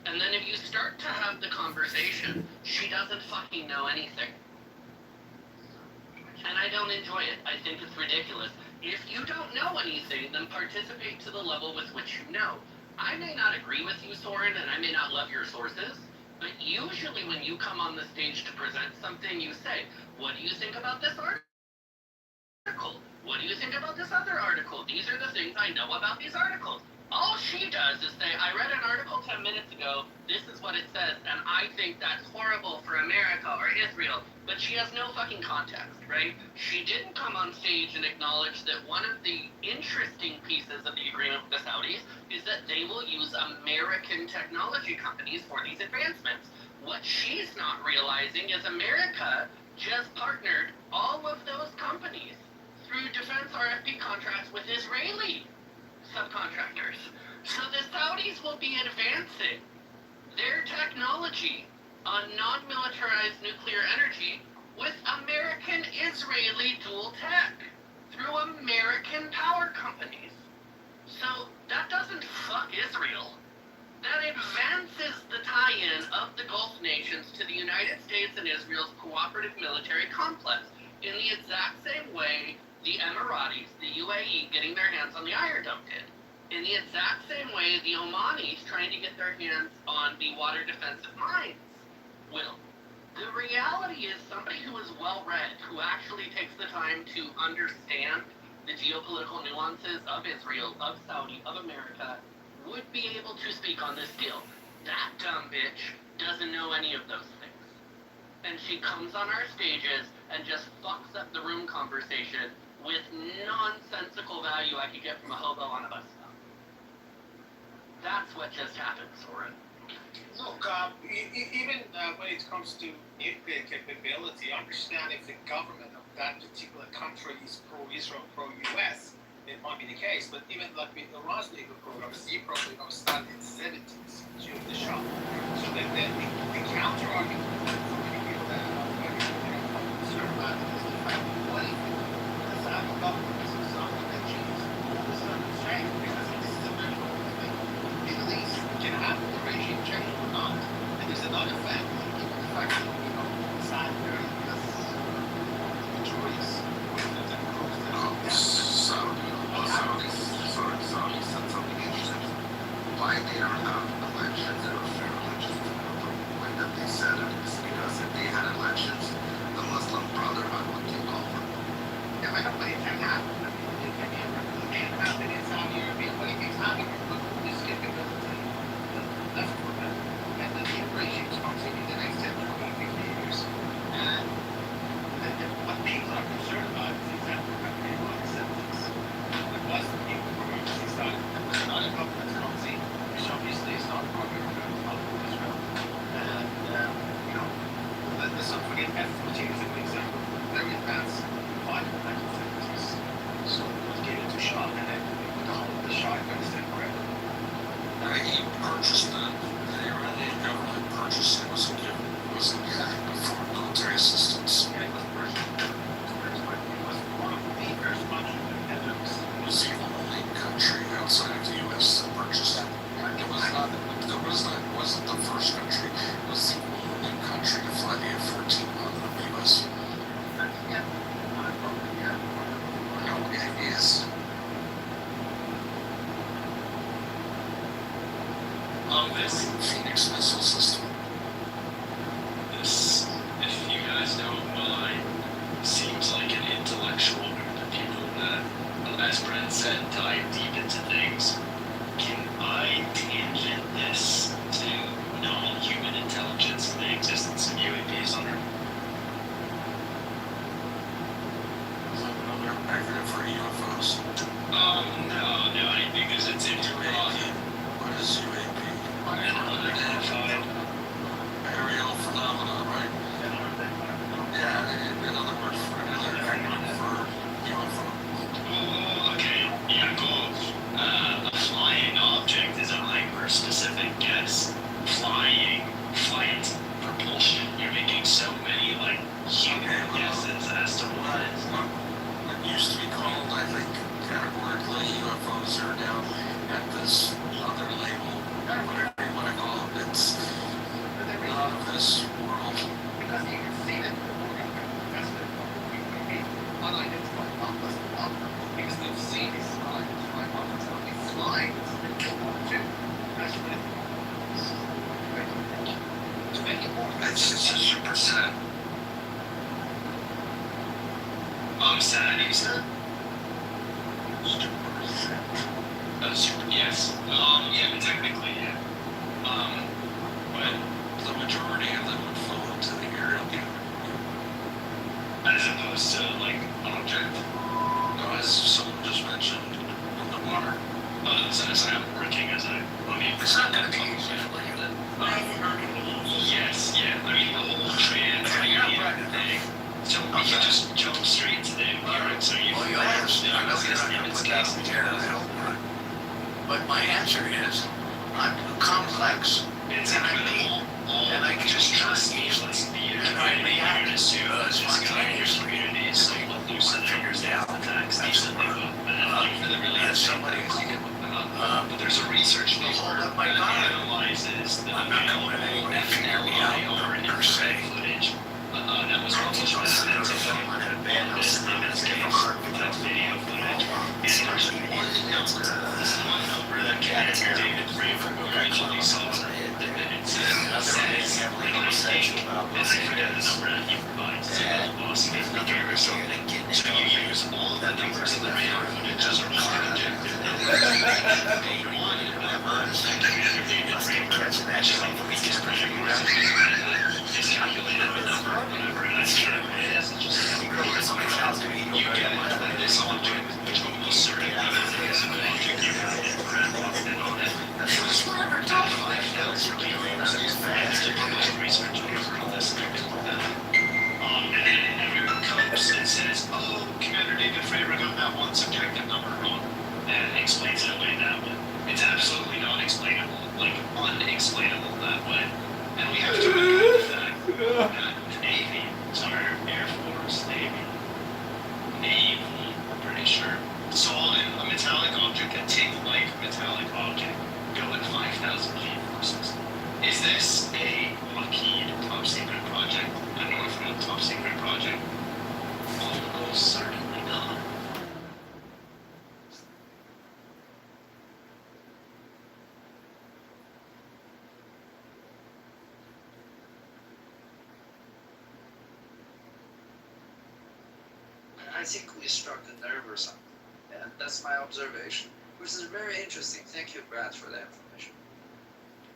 And then if you start to have the conversation, she doesn't fucking know anything. And I don't enjoy it. I think it's ridiculous. If you don't know anything, then participate to the level with which you know. I may not agree with you, Soren, and I may not love your sources, but usually when you come on the stage to present something, you say, what do you think about this article? What do you think about this other article? These are the things I know about these articles. All she does is say, I read an article 10 minutes ago, this is what it says, and I think that's horrible for America or Israel, but she has no fucking context, right? She didn't come on stage and acknowledge that one of the interesting pieces of the agreement with the Saudis is that they will use American technology companies for these advancements. What she's not realizing is America just partnered all of those companies through defense RFP contracts with Israeli subcontractors. So the Saudis will be advancing their technology on non-militarized nuclear energy with American-Israeli dual tech through American power companies. So that doesn't fuck Israel. That advances the tie-in of the Gulf nations to the United States and Israel's cooperative military complex in the exact same way the Emiratis, the UAE, getting their hands on the Iron Dome did. In the exact same way the Omanis trying to get their hands on the water defensive mines will. The reality is somebody who is well-read, who actually takes the time to understand the geopolitical nuances of Israel, of Saudi, of America, would be able to speak on this deal. That dumb bitch doesn't know any of those things. And she comes on our stages and just fucks up the room conversation with nonsensical value I could get from a hobo on a bus stop. That's what just happened, Soren. Look, even when it comes to nuclear capability, understand if the government of that particular country is pro-Israel, pro-US, it might be the case. But even like with Iran's nuclear program, the Z program was started in the 70s during the Shah. So the counter argument for many people that are very concerned about it is the fact that what if the Saudi government is something that changes all the sudden change because this is a very old thing. Middle East can have the regime change or not. And there's another fact, given the fact that Saudi Arabia is notorious with the Saudi said something interesting. Why they are not elections that are fair elections? The way that they said it is because if they had elections, the Muslim Brotherhood would take over. Yeah, I know, but it can happen. I mean, it can happen in Saudi Arabia, but it can happen with this capability left for them. And the new regimes continue the next 10, 20, 50 years. And what people are concerned about is exactly what they want to accept this. The Muslim people are actually starting. It's not a government country, which obviously is not pro-America, it's not pro-Israel. And, let's not forget F-14 is a good example. Very advanced fighter in the 1970s. So it was given to Shah, and then put the whole of the Shah Afghanistan forever. He purchased the Iranian government purchased it was a given. It was a given for military assistance. And it was purchased. It was one of the first countries that ever It was the only country outside of the U.S. that purchased it. It wasn't the first country. It was the only country to fly the F-14 out of the U.S. No, it is. This Phoenix missile system. This, if you guys don't mind, seems like an intellectual group of people that, as Brent said, dive deep into things. Can I tangent this to non-human intelligence and the existence of UAPs on Earth? Is that another acronym for UFOs? No, I think because it's UAP. What is UAP? Unidentified. Aerial phenomena, right? Yeah, another word for another acronym for UFO. Oh, okay. Yeah, cool. A flying object is a hyper-specific guess. Flight, propulsion. You're making so many, human guesses as to what it is. What used to be called, I think, categorically UFOs are now at this other label, whatever you want to call it. It's not of this world. Because you can see that the program that's unidentified objects because they've seen these unidentified objects that be flying too. That's what it is. To make it more It's a super set. Sad, you said? Yes. Yeah, technically, yeah. But the majority of them would fall into the aerial category. As opposed to, like, object. No, as someone just mentioned, on the water. As I'm working as I mean, it's not going to be easy for you. Why is it not going to be easy? Yes, yeah. I mean, the whole trans thing. So we can just jump straight to the appearance. So you Well, I know you're not going to put that on the air, I don't want. But my answer is, I'm complex, it's and I need, and I can just trust easily, and I react spontaneously, and so I what loose and figures figures out. out the text decently, for the really As somebody but there's a research will paper hold up my that guard. analyzes the I'm not going anywhere to figure me out per se. footage. That was I'll teach myself to film on a band, I'll sit down and get a heart with that video footage. It's there's one Number that David Fravor originally saw it says I forget the number that he provides. So you use all of the numbers in the radar footage as a record objective. It's calculated the number, whatever, and that's true. You get this object, which almost certainly is an object you have infrared and on it. It was forever top 5,000 kilos. There's research on this. And then everyone comes and says, oh, Commander David Fravor got that one subjective number wrong. And explains it away that way. It's absolutely not explainable, like unexplainable that way. And we have to account for that. Navy, sorry, Air Force, Navy, I'm pretty sure, saw a metallic object, a tin-like metallic object, go at 5,000 G-forces. Is this a Lockheed top secret project? A Northrop top secret project? Almost certainly not. I think we struck a nerve or something. And that's my observation, which is very interesting. Thank you, Brad, for that information.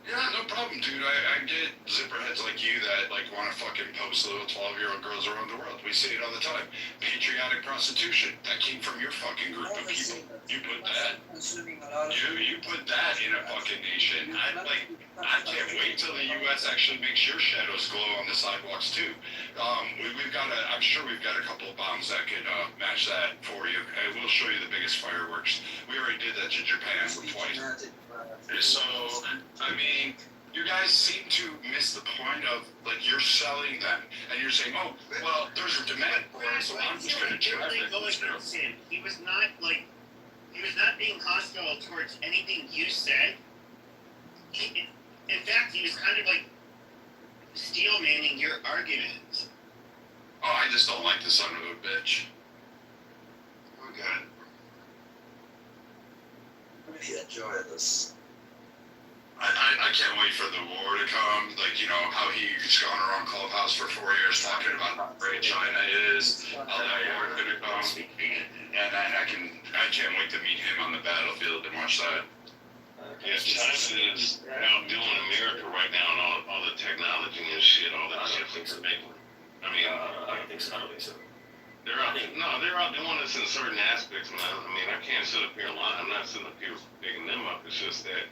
Yeah, no problem, dude. I get zipperheads like you that like want to fucking post little 12-year-old girls around the world. We see it all the time. Patriotic prostitution. That came from your fucking group of people. You put that. You put that in a fucking nation. I can't wait till the U.S. actually makes your shadows glow on the sidewalks too. We've got I'm sure we've got a couple of bombs that could match that for you. And we'll show you the biggest fireworks. We already did that to Japan twice. So, I mean, you guys seem to miss the point of, like, you're selling them, and you're saying, oh, well, there's a demand for it, so I'm just going to traffic. He was not, like, he was not being hostile towards anything you said. In fact, he was kind of, like, steel-manning your argument. Oh, I just don't like the son of a bitch. Okay. Really enjoy this. I can't wait for the war to come. Like, you know, how he's gone around Clubhouse for 4 years talking about how great China is, how that war is going to come. And I can't wait to meet him on the battlefield and watch that. Yeah, China is outdoing America right now and all the technology and shit, all that shit looks big. I mean, I don't think so. They're outdoing us in certain aspects, man. I mean, I can't sit up here and lie. I'm not sitting up here picking them up. It's just that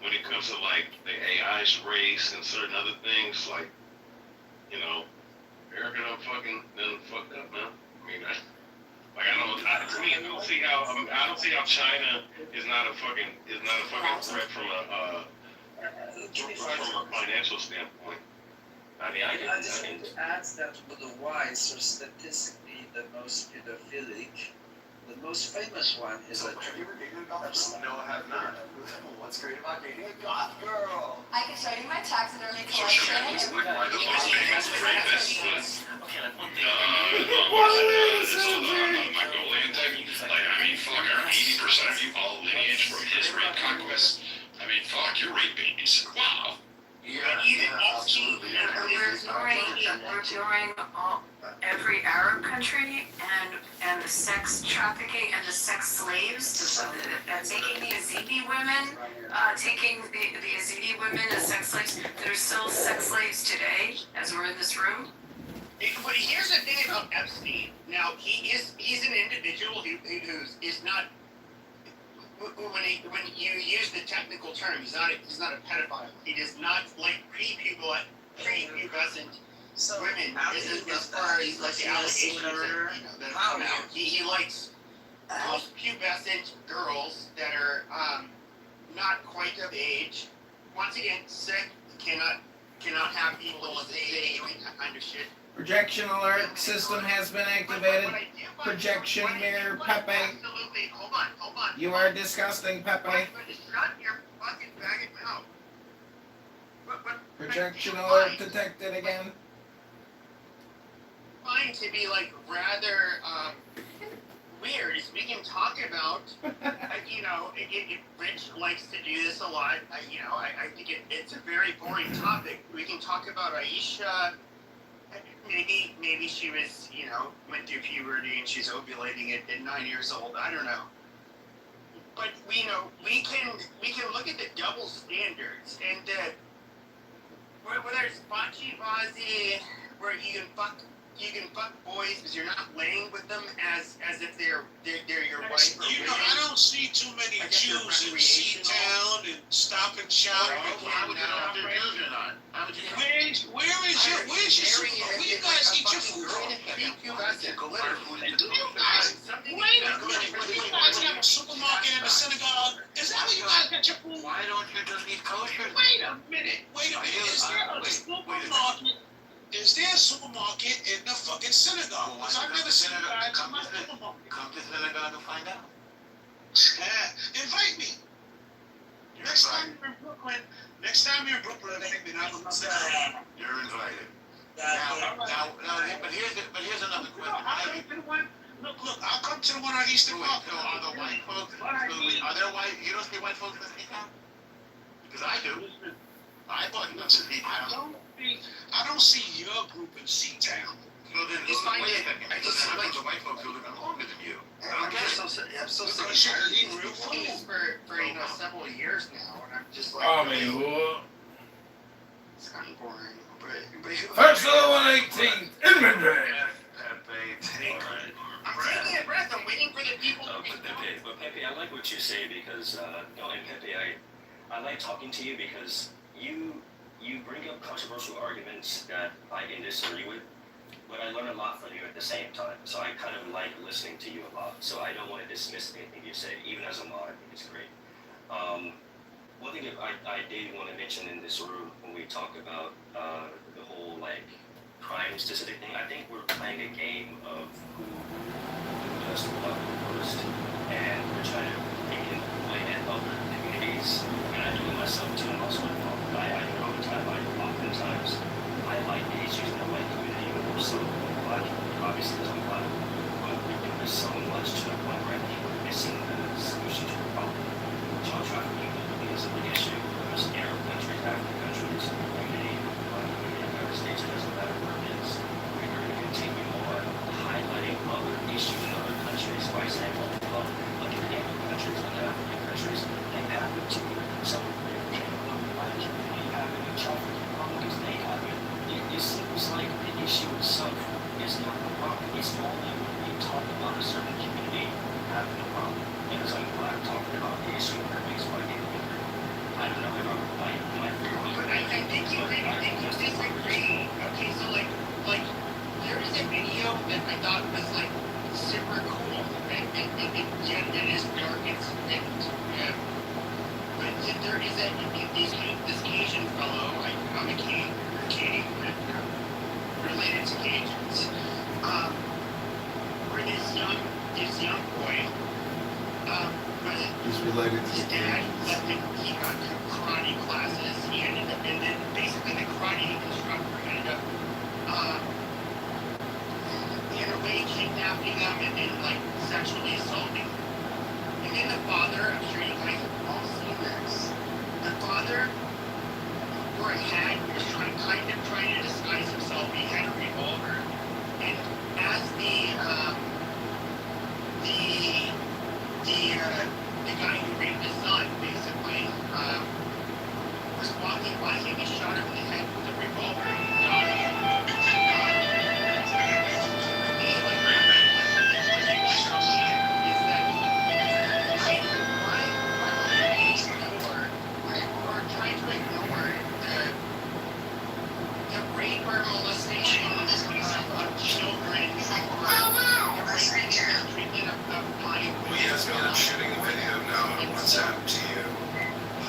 when it comes to like the AI race and certain other things, like, you know, America done fucked up, man. I mean, to me, I don't see how China is not a fucking threat from a financial standpoint. I just want to add that for the whites are statistically the most pedophilic. The most famous one is a... Have you ever dated a goth girl? No, I have not. What's great about dating a goth girl? I can show you my taxidermy So collection. Japan's like the most famous rapist was Mongolian thing. Like, I mean, fuck, are 80% of you all lineage from his rape conquest? I mean, fuck, you're rape babies. Wow. And even asking, We're ignoring every Arab country and the sex trafficking and the sex slaves, taking the Yazidi women, taking the Yazidi women as sex slaves that are still sex slaves today, as we're in this room. But here's the thing about Epstein. Now he's an individual who is not. When you use the technical term, he's not a pedophile. He does not like prepubescent women as far as like the allegations that come out. He likes post-pubescent girls that are not quite of age. Once again, sick, cannot have people say that kind of shit. Projection alert system has been activated. Projection mirror, Pepe. Absolutely. Hold on. You are disgusting, Pepe. Shut your fucking faggot mouth. Projection alert detected again. Fine to be like rather weird is we can talk about Rich likes to do this a lot. I think it's a very boring topic. We can talk about Aisha. Maybe she was, went through puberty and she's ovulating at 9 years old. I don't know. But we can look at the double standards and whether it's bocce-bozzy, where you can fuck boys because you're not laying with them as if they're your wife. I don't see too many Jews in C-Town and Stop and Shop. Where's your where you guys eat your food from? You guys have a supermarket and a synagogue. Is that where you guys get your food? Why don't you just eat kosher? Wait a minute. Is there a supermarket in the fucking synagogue? Because I've never seen you guys in my supermarket. Come to synagogue to find out. Invite me. Next time you're in Brooklyn, I will say you're invited. But here's another question. Look, I'll come to the one on Eastern Park. So are the white folks? Are there white? You don't see white folks in C-Town? Because I do. I thought you was in C-Town. I don't see your group in C-Town. So then, wait a second. I just like the white folks who live longer than you. I'm so sick of this for several years now, and I'm just like. It's kind of boring. First of the 118th inventory. I'm taking a breath. I'm waiting for the people to be. But Pepe, I like what you say because, and Pepe, I like talking to you because you bring up controversial arguments that I can disagree with, but I learn a lot from you at the same time. So I kind of like listening to you a lot. So I don't want to dismiss anything you say, even as a mod. I think it's great. One thing that I did want to mention in this room when we talk about the whole crime-specific thing, I think we're playing a game of who does what first, and we're trying to blame it other communities. And I do it myself too. I'm also involved. I do it all the time. Oftentimes, I like the issues in the white community more so than the black community. Obviously, there's a lot, but we do this so much to the point where I think we're missing the solution to the problem. Child trafficking is a big issue. There's Arab countries, African countries, community, black community, United States. It doesn't matter where it is. We're going to continue on highlighting other issues in other countries. For example, look at the Arab countries and the African countries. They happen to some of the black community having a trafficking problem because they have it. It seems like the issue itself is not the problem. It's only when we talk about a certain community having a problem. Because I'm black talking about the issue that makes white people angry. I don't know if I'm right. But I think you disagree. Okay, so there is a video that I thought was super cool, and it is dark and but there is this Cajun fellow, I'm a Canadian, related to Cajuns, where this young boy, He's related to his dad left him, he got karate classes, and then basically the karate instructor ended up, in a way kidnapping him and then sexually assaulting him. And then the father, I'm sure you guys have all seen this, the father, for was trying to disguise himself. He had a revolver, and as the guy who raped his son basically was walking by him, he shot him in the head with a revolver. Yes, man, I'm shooting a video now of what's happened to you.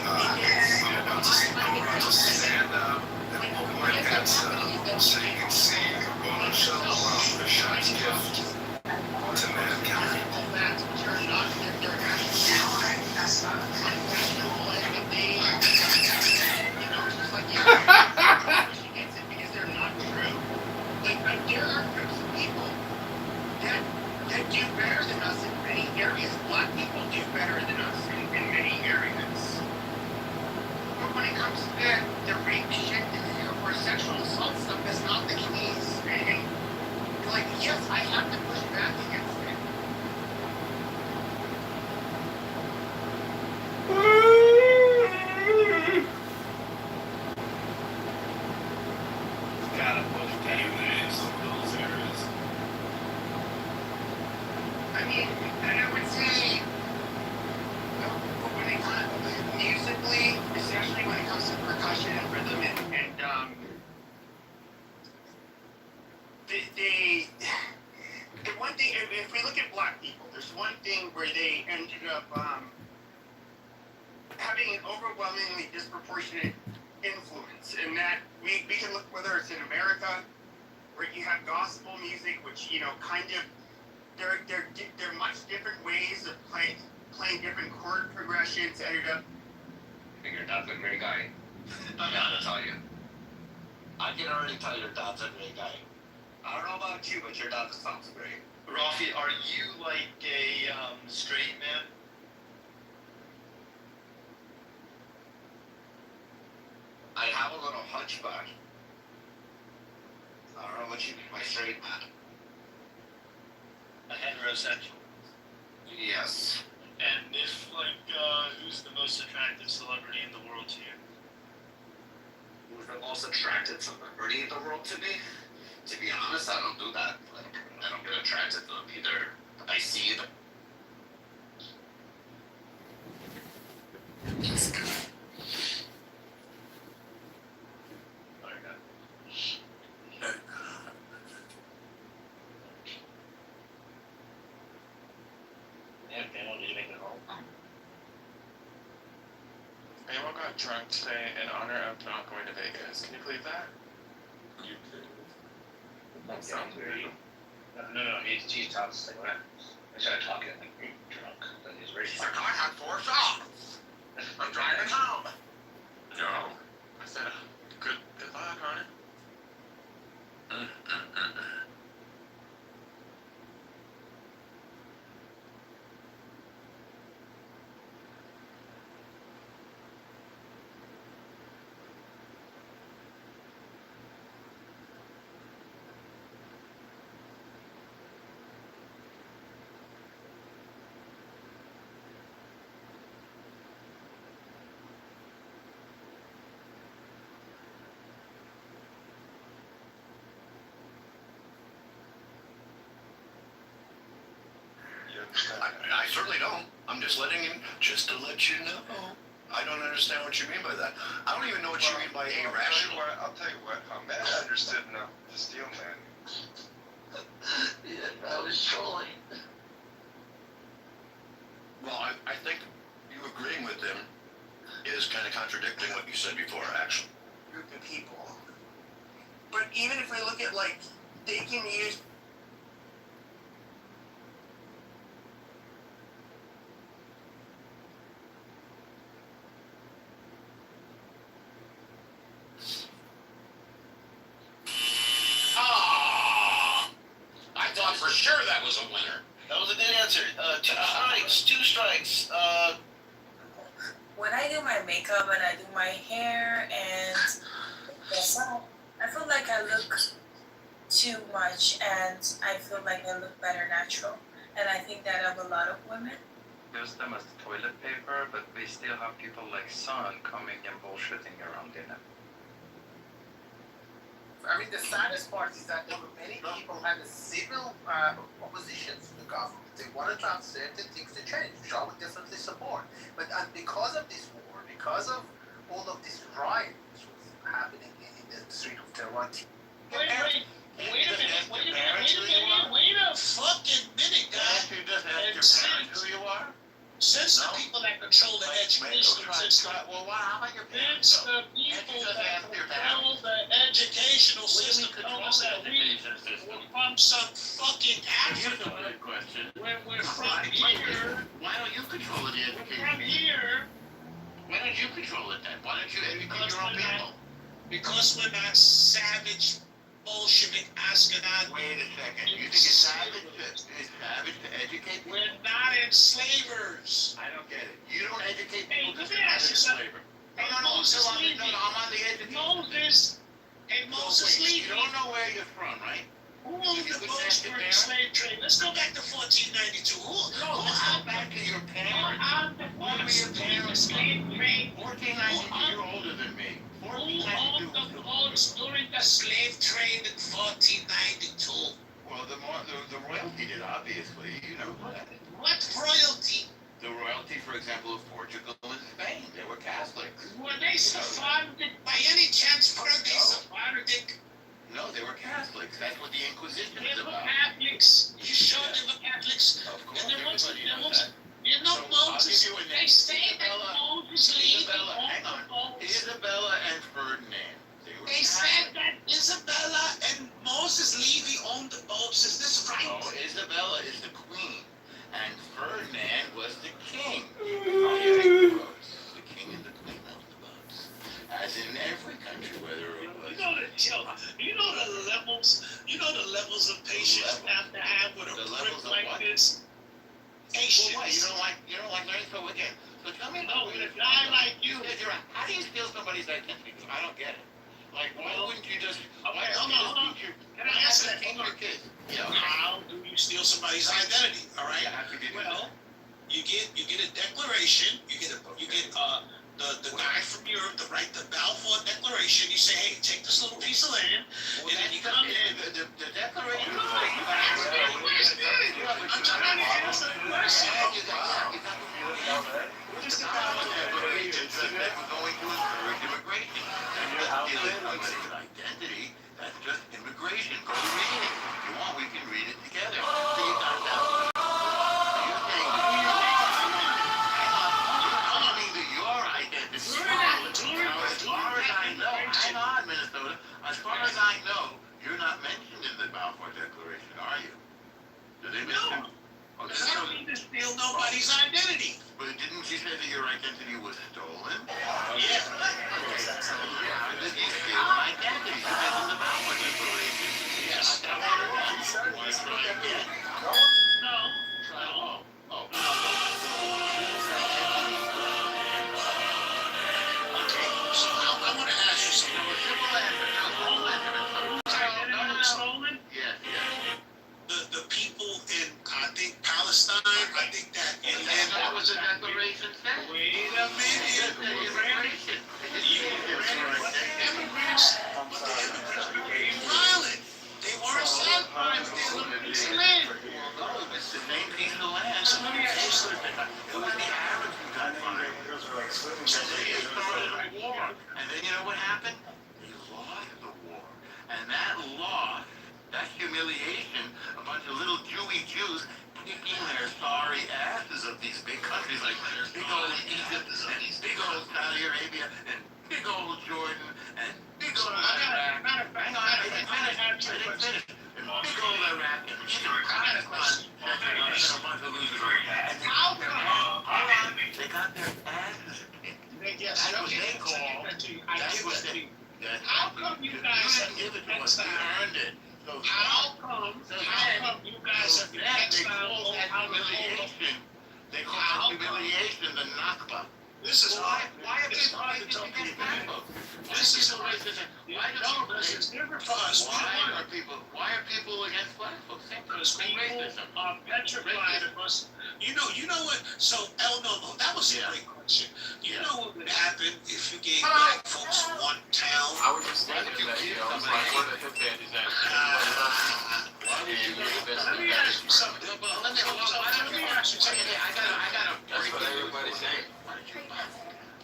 I'm about to stand up and pull my pants up so you can see a bombshell around the shot's gift to mankind. There are groups of people that do better than us in many areas. Black people do better than us in many areas. But when it comes to the rape shit or sexual assault stuff, that's not the case. And like, yes, I have to push back against it. Gotta push back in some of those areas. I mean, and I would say, when it comes musically, especially when it comes to percussion and rhythm and the one thing, if we look at black people, there's one thing where they ended up having an overwhelmingly disproportionate influence, and that we can look whether it's in America, where you have gospel music, which, you know, kind of, they're much different ways of playing different chord progressions. Ended up. I think your dad's a great guy. I gotta tell you. I can already tell your dad's a great guy. I don't know about you, but your dad sounds great. Rafi, are you like a straight man? I have a little hunchback. I don't know what you mean by straight man. A heterosexual. Yes. And if, like, who's the most attractive celebrity in the world to you? Who's the most attracted celebrity in the world to me? To be honest, I don't do that. I don't get attracted to them either. I see them. Anyone got drunk today in honor of not going to Vegas? Can you believe that? You could. That sounds weird. No, he's tough. Like, when I started talking, like, drunk. Then he's ready. He's like, I had 4 shots. I'm driving home. No. I said, good luck on it. I certainly don't. I'm just letting you, just to let you know. I don't understand what you mean by that. I don't even know what you mean by irrational. I'll tell you what, man, I understood enough to steal, man. Yeah, I was trolling. Well, I think you agreeing with him is kind of contradicting what you said before, actually. Group of people. But even if we look at, like, they can use. I thought for sure that was a winner. That was a good answer. 2 strikes. When I do my makeup and I do my hair and Yes, I feel like I look too much, and I feel like I look better natural, and I think that of a lot of women. Use them as toilet paper, but we still have people like Son coming and bullshitting around in it. I mean, the saddest part is that there were many people had a civil opposition to the government. They wanted to have certain things to change, which I would definitely support. But because of this war, because of all of this riot which was happening in the street of Tehran. Wait a fucking minute, guys. You just ask your parents who you are? Since the people that control the education system, Well, how about your parents? since the people that control the educational system told us that we're from some fucking Here's a Africa, good question. when we're from here, Why don't you control the education? from here, Why don't you control it then? Why don't you educate your own people? because we're not savage, Bolshevik, Ashkenazi. Wait a second. You think it's savage to educate people? We're not enslavers. I don't get it. You don't educate Hey, people let because me you're not ask an you something. enslaver. Hey, No, Moses Levy. I'm on the education. Moses Wait, Levy. you don't know where you're from, right? Who owned the boats for the slave trade? Let's go back to 1492. Who Let's go back to your parents. owned the boats during the slave trade? 1492, you're older than me. Who owned the boats during the slave trade in 1492? Well, the royalty did, obviously. You know that. What royalty? The royalty, for example, of Portugal and Spain. They were Catholics. Were they Sephardic? By any chance, were they Sephardic? No, they were Catholics. That's what the Inquisition They is were about. Catholics. You sure they were Catholics? Of course, And there was, everybody knows that. you know, So, I'll Moses, give you a name. they say that Moses Levy Hang owned the on. boats. Isabella and Ferdinand. Were They said that Isabella and Moses Levy owned the boats. Is this right? No, Isabella is the queen, and Ferdinand was the king. The king and the queen owned the boats. As in every country, whether it was... You know the levels of patience you have to have with a The prick levels of like what? this. Well, Patience. what? You don't like learning? So again, so tell me No, about with a guy like you. How do you steal somebody's identity? I don't get it. Like, why wouldn't you just... Okay, hold on. Can I answer that? Teach your kids? Yeah. How do you steal somebody's identity? All right. You have to get Well, you get a declaration. You get the guy from Europe to write the Balfour Declaration. You say, hey, take this little piece of land, and then you come in. The declaration... I'm trying to answer the question. It's not a declaration that we're going to encourage immigration. That's not stealing somebody's identity. That's just immigration. Go read it. If you want, we can read it together. So you got that. You're saying that your identity. As far as I know, hang on, Minnesota. As far as I know, you're not mentioned in the Balfour Declaration, are you? Do they mention? I don't mean to steal nobody's identity. But didn't you say that your identity was stolen? Yeah. How did you steal my identity? You mentioned the Balfour Declaration. Yes. You want to try again? No. Okay, so I want to ask you something. Stolen? Yes. The people in, I think, Palestine, I think that inland. That was the declaration said. Wait a minute. Immigration. Immigrants became violent. They weren't satisfied with their little piece of land. No, it's the same piece of land. So let me ask you something. It was the Arabs who got violent. So they started a war. And then you know what happened? They lost the war. And that loss, that humiliation, a bunch of little Jewy Jews kicking their sorry asses of these big countries like big old Egypt and big old Saudi Arabia and big old Jordan and big old Iraq. Hang on, I didn't finish. And big old Iraq and Afghanistan and a bunch of losers. And they got their asses kicked. That's what they call. That's what they. How come you guys have give it to us? We earned it. So How come you guys have been they exiled call that humiliation. They call that humiliation the Nakba. This is why are it's people hard to tell racist against people. black folks? Why This are is people hard. racist? No, this is different for us. Why are people against black folks? Because people Racism. are petrified of us. You know what? So, no, that was a great question. You know what would happen if you gave black folks one town? I would just think that, you know, it's like where the hip band is at. Let me ask you something. Let me ask you something. That's what everybody's saying.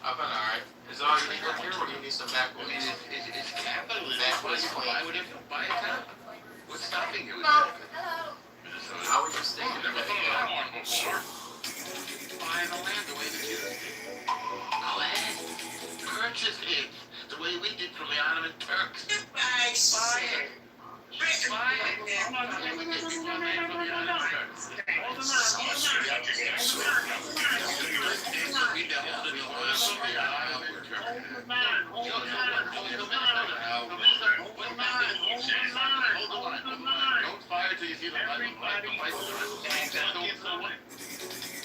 I've been alright. Is it all you need here, or do you need some backwoods? It's capitalism. Backwoods Why would it buy a town? What's stopping you? I was just thinking of that, Buy the land the way we do. Purchase it the way we did from the Ottoman Turks. Buy it. Buy Don't fire till you see the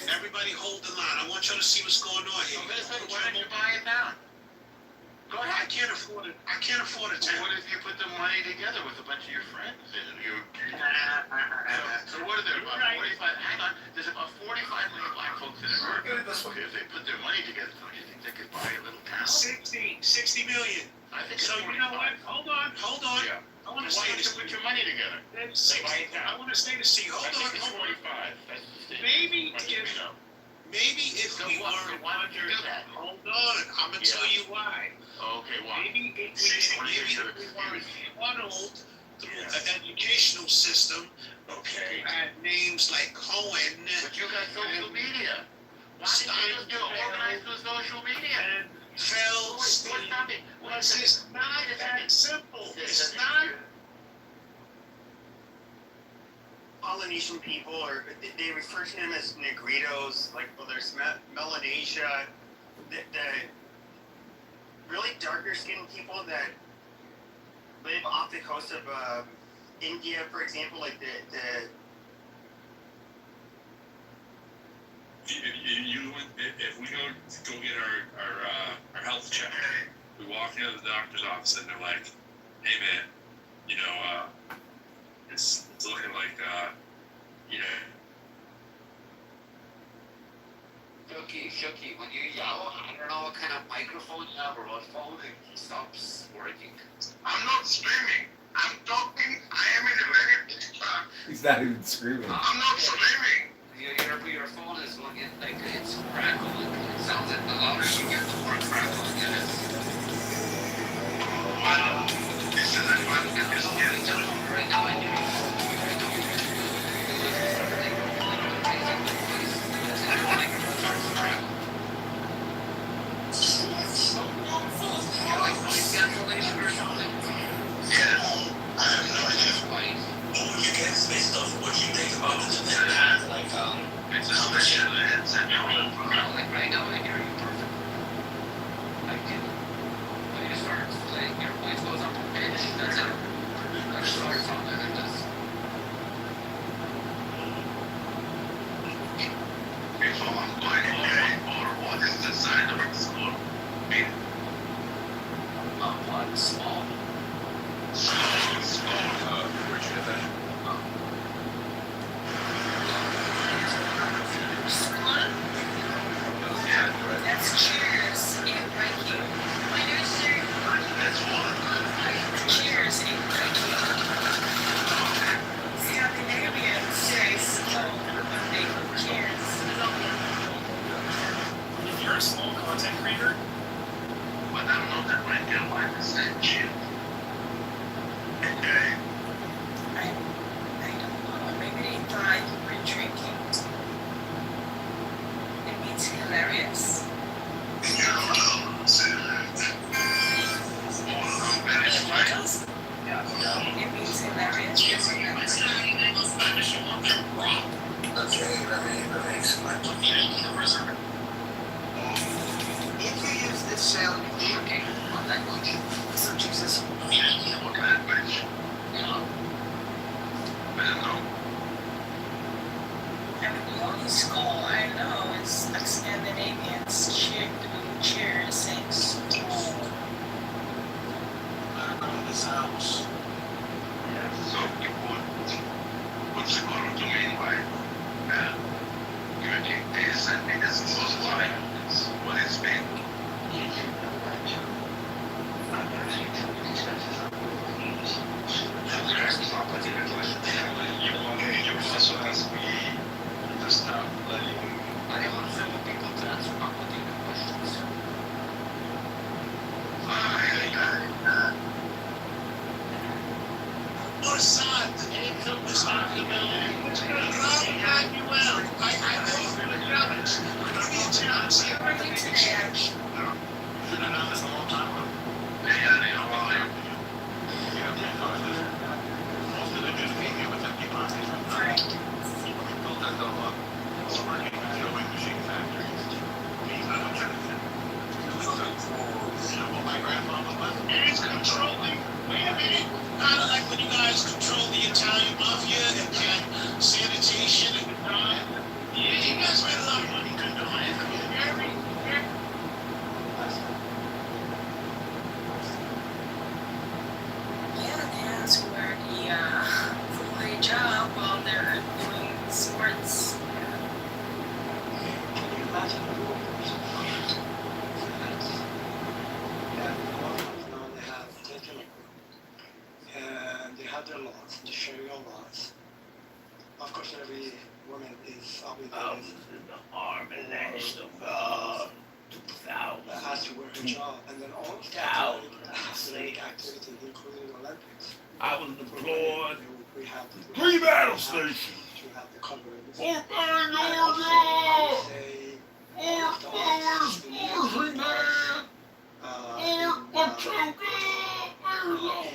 Everybody hold the line. I want y'all to see what's going on here. Why don't you buy it down? Go ahead. I can't afford it. I can't afford a town. What if you put the money together with a bunch of your friends? So what are there? About 45? Hang on. There's about 45 million black folks in America. Okay, if they put their money together, don't you think they could buy a little town? 60 million. I think So you know what? Hold on. Yeah. I want to Why say don't this. you put your money together? I want to say this. See, hold on. 45. That's the state. Maybe What do if you know? we weren't Why would you do that? Hold on. I'm gonna tell you why. Okay, why? Maybe if we weren't funneled through an educational system, okay, had names like Cohen. But you got social media. Why did you just get organized with social media? And Phelps. It's not that simple. It's not. Polynesian people, or they refer to them as Negritos, like, well, there's Melanesia, the really darker skinned people that live off the coast of India, for example, like if we go get our health check, we walk into the doctor's office and they're like, hey man, you know, it's looking like, you know. Shuki, when you yell, I don't know what kind of microphone you have or what phone, it stops working. I'm not screaming. I'm talking. I am in a very He's not even screaming. I'm not screaming. Your phone is going in like it's crackling. It sounds like the louder you get, the more crackling it is. Wow. This is a fun. This is getting to it. Right now I do. Like noise cancellation or something? Yes. I have no idea. Oh, you get based off what you think about the internet, like it's just the shit that hits it. Like right now I hear you perfectly. I do. When you start playing, your voice goes up a pitch, that's it. I just start something and just If I'm going away, or what is the sign of the school? one small. Where'd you get that? That's cheers in Reiki. That's one. Cheers in Reiki. Scandinavians say slow when they go cheers. If you're a small content creator, But I don't know if that might be a line that said shit. Okay. I don't know. Maybe they thought you were drinking. It means hilarious. It means hilarious. Okay, let me explain. If you use this sound, okay, not that much. So Jesus. What kind of bitch? You know. I don't know. I mean, The only school I know is like Scandinavians cheer saying school. This house. Yeah, so what's it going to do anyway? Yeah. Is those lines what it's been? You also asked me to stop letting anyone fellow people to answer complicated questions. Your son came from this document. Emmanuel, I know you're the judge. Give me a chance. You're ready to judge. Should have done this a long time ago. Most of the Jews came here with 50 pounds. When we built that dome up, we were working with sewing machine factories. What my grandfather was. And it's controlling. Wait a minute. Kind of like when you guys control the Italian mafia and sanitation and crime. Yeah, you guys made a lot of money. Couldn't do it. Yeah, they ask where the full-day job while they're doing sports. Can you imagine the rules? Yeah, now they have taken over. And they have their laws, the Sharia laws. Of course, every woman is obligated has to wear hijab, and then all of the athletic activities, including Olympics. I was deployed. We have the 3 battle stations. to have the coverings. Orders!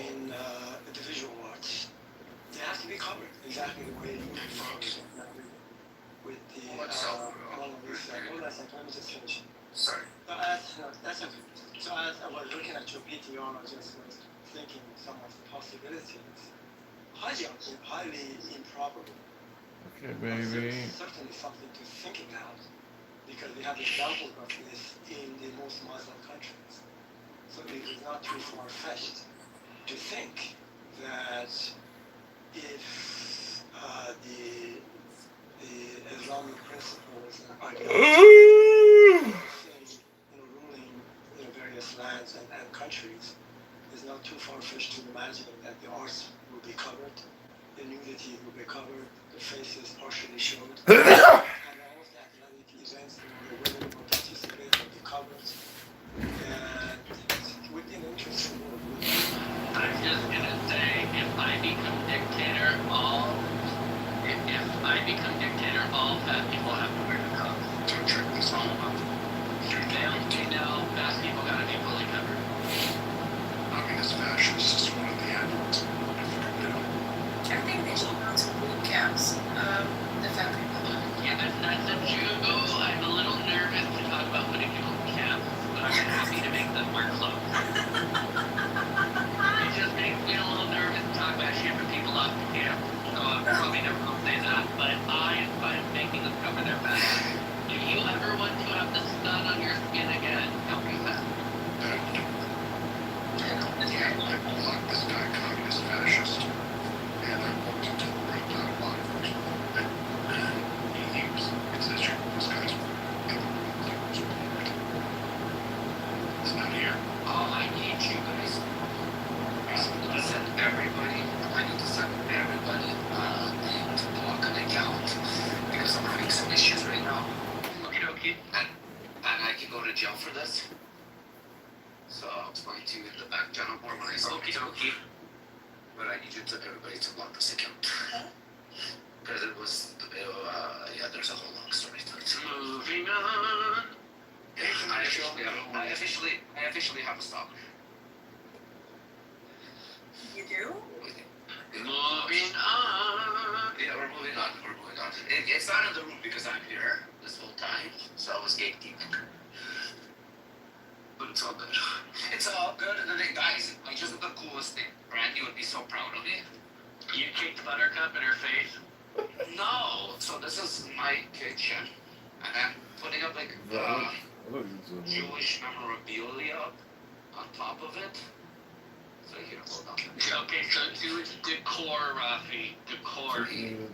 In the visual arts, they have to be covered exactly the way with the Sorry. So as I was looking at your PTR, I just was thinking some of the possibilities. Highly improbable. Okay, baby. Certainly something to think about, because we have examples of this in the most Muslim countries. So it is not too far-fetched to think that if the Islamic principles and ideologies ruling various lands and countries, it's not too far-fetched to imagine that the arts will be covered, the nudity will be covered, the faces partially showed, and all of the athletic events the women will participate will be covered, and it would be an interesting world. I'm just gonna say, if I become dictator, all fat people have to wear the cup. Don't trick this all up. Fat people gotta be fully covered. Communist fascist is one of the adults. I think they should go to boot camps, the fat people. Yeah, as a Jew, I'm a little nervous to talk about putting people in camp, but I'm happy to make them wear clothes. It just makes me a little nervous to talk about shipping people off to camp, so I'm probably never going to say that, but I am fine making them cover their back. If you ever want to have the sun on your skin again, don't be fat. Yeah, like this guy, communist fascist. And I walked into the room without a lot of first. He was, it's this year, this guy's. It's not here. Oh, I need you guys. Send everybody. I need to send everybody and block an account because I'm having some issues right now. Okie dokie. And I can go to jail for this. So I'll explain to you in the back channel more when I say Okie dokie. But I need you to everybody to block this account. Because it was, yeah, there's a whole long story to it. Moving on. I officially have a stop. You do? Moving on. Yeah, we're moving on. It's not in the room because I'm here this whole time, so I was gatekeeping. But it's all good. It's all good. And then, guys, I just did the coolest thing. Brandy would be so proud of me. You kicked Buttercup in her face. No, so this is my kitchen, and I'm putting up like Jewish memorabilia on top of it. So here, hold on. Okay, so Jewish decor, Rafi. Decor.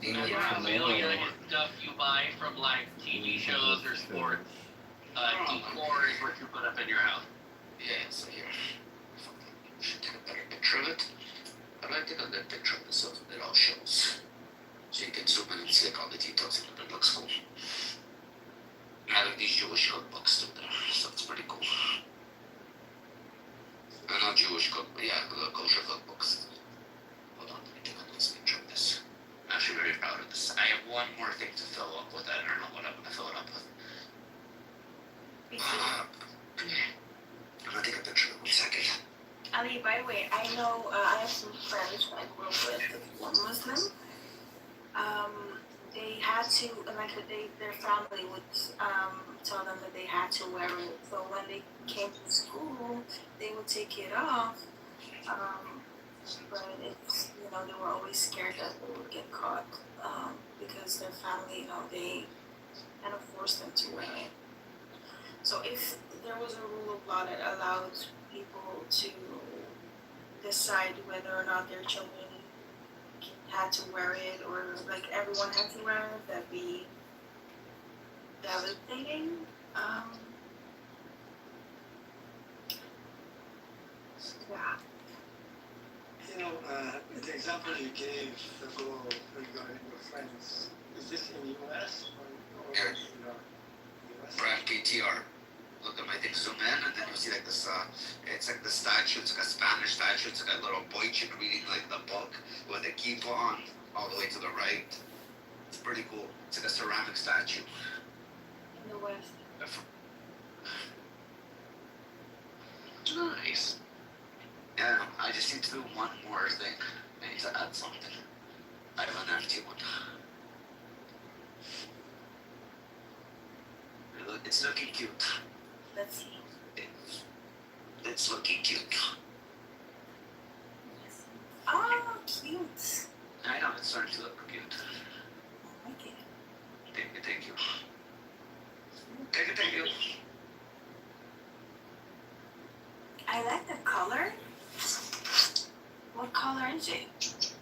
Memorabilia is stuff you buy from like TV shows or sports. Decor is what you put up in your house. Yeah, so here. Should take a better picture of it. But I take a good picture of this so it all shows. So you can zoom in and see all the details and it looks cool. I have these Jewish cookbooks too there, so it's pretty cool. Not Jewish kosher cookbooks. Hold on, let me take a nice picture of this. I'm actually very proud of this. I have one more thing to fill up with. I don't know what I'm gonna fill it up with. I'm gonna take a picture of it 1 second. Ali, by the way, I know I have some friends that I grew up with who were Muslim. They had to, like, their family would tell them that they had to wear it. So when they came to school, they would take it off. But it's, they were always scared that they would get caught because their family, they kind of forced them to wear it. So if there was a rule of law that allowed people to decide whether or not their children had to wear it, or like everyone had to wear it, that'd be devastating. Yeah. The example you gave ago regarding your friends, is this in the US or Yeah. in the US? Brad PTR. Look at my thing, zoom in, and then you see like this, it's like the statue, it's like a Spanish statue, it's like a little boy chick reading like the book with a kippah on, all the way to the right. It's pretty cool. It's like a ceramic statue. In the West. Nice. Yeah, I just need to do one more thing. I need to add something. I have an empty one. It's looking cute. Let's see. It's looking cute. Oh, cute. I know, it's starting to look cute. I like it. Thank you. Thank you. I like the color. What color is it?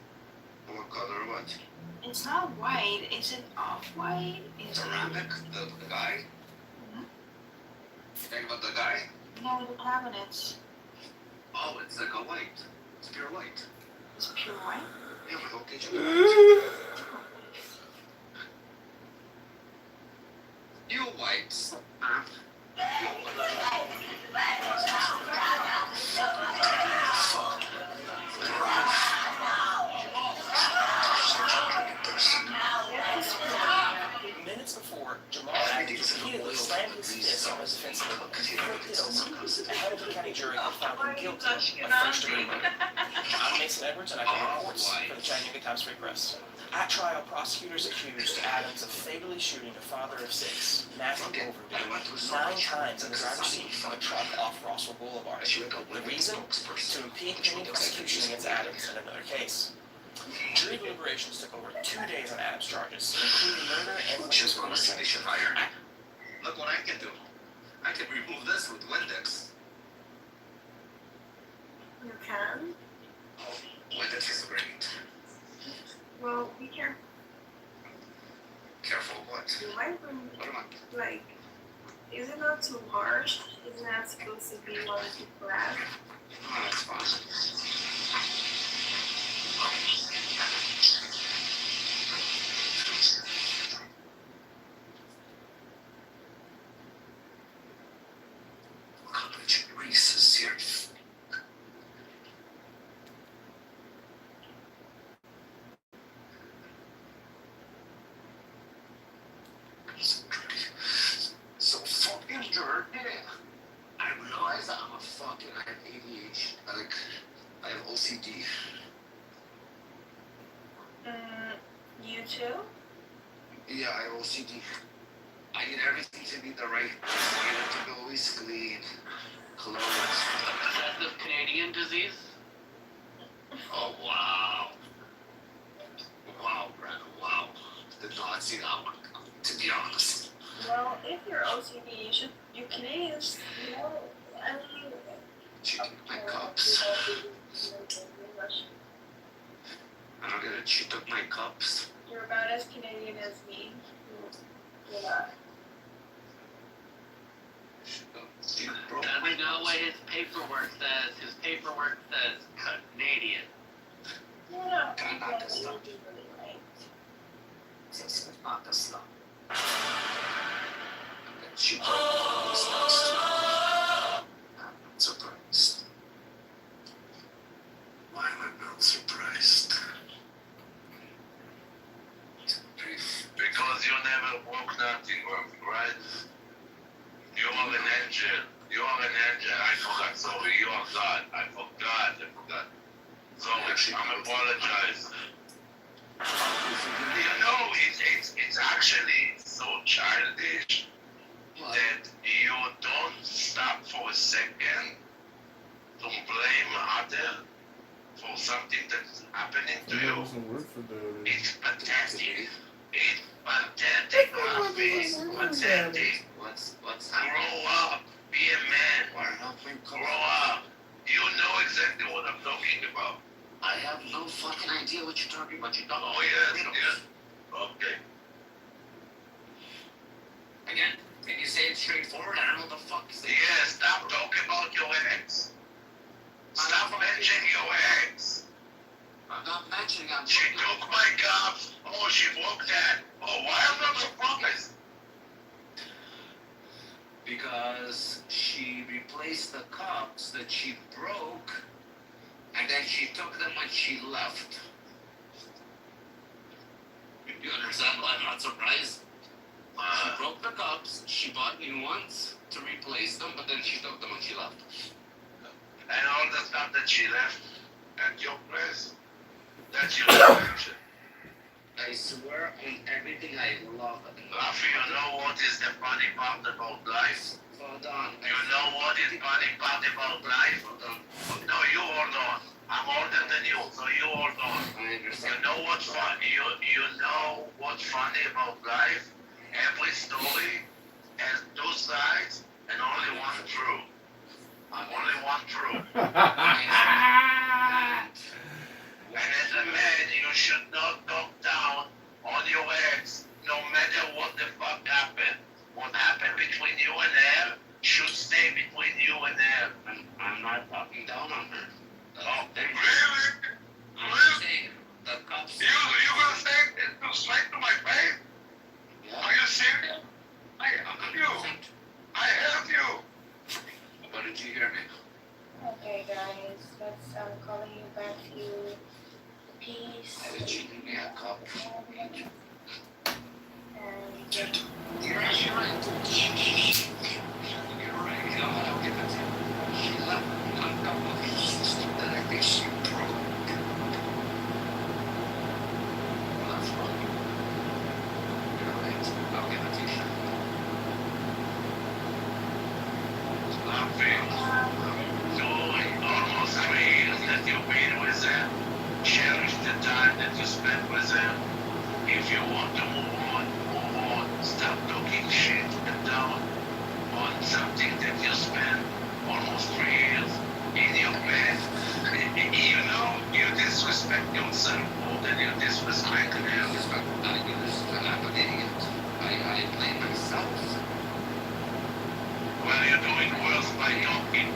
What color what? It's not white. Is it off-white? Ceramic? The guy? Mhm. You think about the guy? No, the cabinets. Oh, it's like a white. It's pure white. It's pure white? Yeah, my whole kitchen is white. You whites. Minutes before, Jamal Adams repeatedly slammed his fist on his defense table and flipped it over. A head of the county jury had found him guilty of first-degree murder. I'm Mason Edwards, and I cover reports for the Chattanooga Times Free Press. At trial, prosecutors accused Adams of fatally shooting a father of 6, Matthew Overby, 9 times in the driver's seat of a truck off Roswell Boulevard. The reason? To impede pending prosecution against Adams in another case. Jury deliberations took over 2 days on Adams' charges, including murder and Just want to see they should hire me. Look what I can do. I can remove this with Windex. You can? Windex is great. Well, be careful. Careful what? You might bring, What am I? like, is it not too harsh? Isn't that supposed to be one of the grass? Oh, it's fine. College Reese's here. So fucking dirty. I realize that I'm a fucking, I have ADHD, like, I have OCD. You too? Yeah, I have OCD. I need everything to be the right, I need it to be always clean, clothes. Excessive Canadian disease? Oh, wow. Wow, Brandon, wow. OCD. You Canadians, you know, I mean. She took my cups. I'm not gonna. She took my cups. You're about as Canadian as me. You're not. Does he know what his paperwork says? His paperwork says Canadian. Yeah. Not the stuff. Right. This is not the stuff. She broke all the stocks too. I'm not surprised. Why am I not surprised? Because you never broke nothing, right? You are an angel. You are an angel. I forgot. Sorry, you are God. I forgot. Sorry, I'm apologize. You know, it's actually so childish that you don't stop for a second to blame others for something that's happening to That you. doesn't work for the. It's pathetic. It's pathetic, Rafi. Pathetic. What's Grow up. Be a man. Grow up. You know exactly what I'm talking about. I have no fucking idea what you're talking about. You don't know. Oh, yes. Okay. Again, can you say it straightforward? I don't know what the fuck is it. Yeah, stop talking about your ex. Stop mentioning your ex. I'm not mentioning I'm She took my cups. Oh, she broke that. Oh, why am I not surprised? Because she replaced the cups that she broke, and then she took them when she left. You understand why I'm not surprised? She broke the cups, she bought new ones to replace them, but then she took them when she left. And all the stuff that she left at your place, that's your collection. I swear on everything I love it. Rafi, you know what is the funny part about life? Hold on. You know what is funny part about life? Hold on. No, you hold on. I'm older than you, so you hold on. I You understand. know what's funny? You know what's funny about life? Every story has two sides and only one true. Only one true. And as a man, you should not talk down on your ex, no matter what the fuck happened. What happened between you and her should stay between you and her. I'm not talking down on her. Oh, really? I'm just saying, the cups. You gonna say it straight to my face? Yeah. Are you serious? I have you. I have you. But did you hear me? Okay, guys, I'm calling you back. Peace. I was cheating me a cup. And You're right. You're right. You know what? I'll give it to you. She left one cup of that I think she broke. Well, that's wrong. You're right. I'll give it to you. Laughing. So, almost 3 years that you've been with them. Cherish the time that you spent with them. If you want to move on, move on. Stop talking shit and down on something that you spent almost 3 years in your bed. You know, you disrespect yourself more than you disrespect them. I'm an idiot. I blame myself. Well, you're doing worse by talking.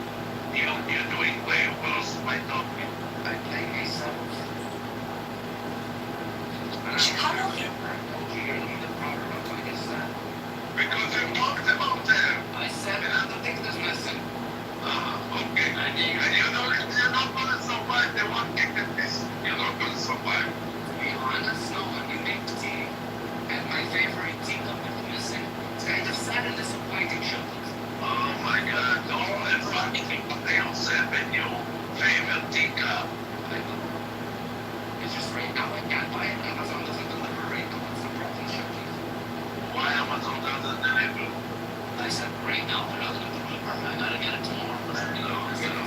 You're doing way worse by talking. I blame myself. Chicago. Because you talked about them. I said nothing is missing. Okay. And you're not going to survive the one thing that is. You're not going to survive. To be honest, no, when you make tea, and my favorite teacup is missing, it's kind of sad and disappointing, Sheldon. Oh my God. All the fucking else have in your favorite teacup. I know. It's just right now I can't buy it. Amazon doesn't deliver right now. What's the problem, Sheldon? Why Amazon doesn't deliver? I said right now they're not going to deliver. I gotta get it tomorrow. No, it's going to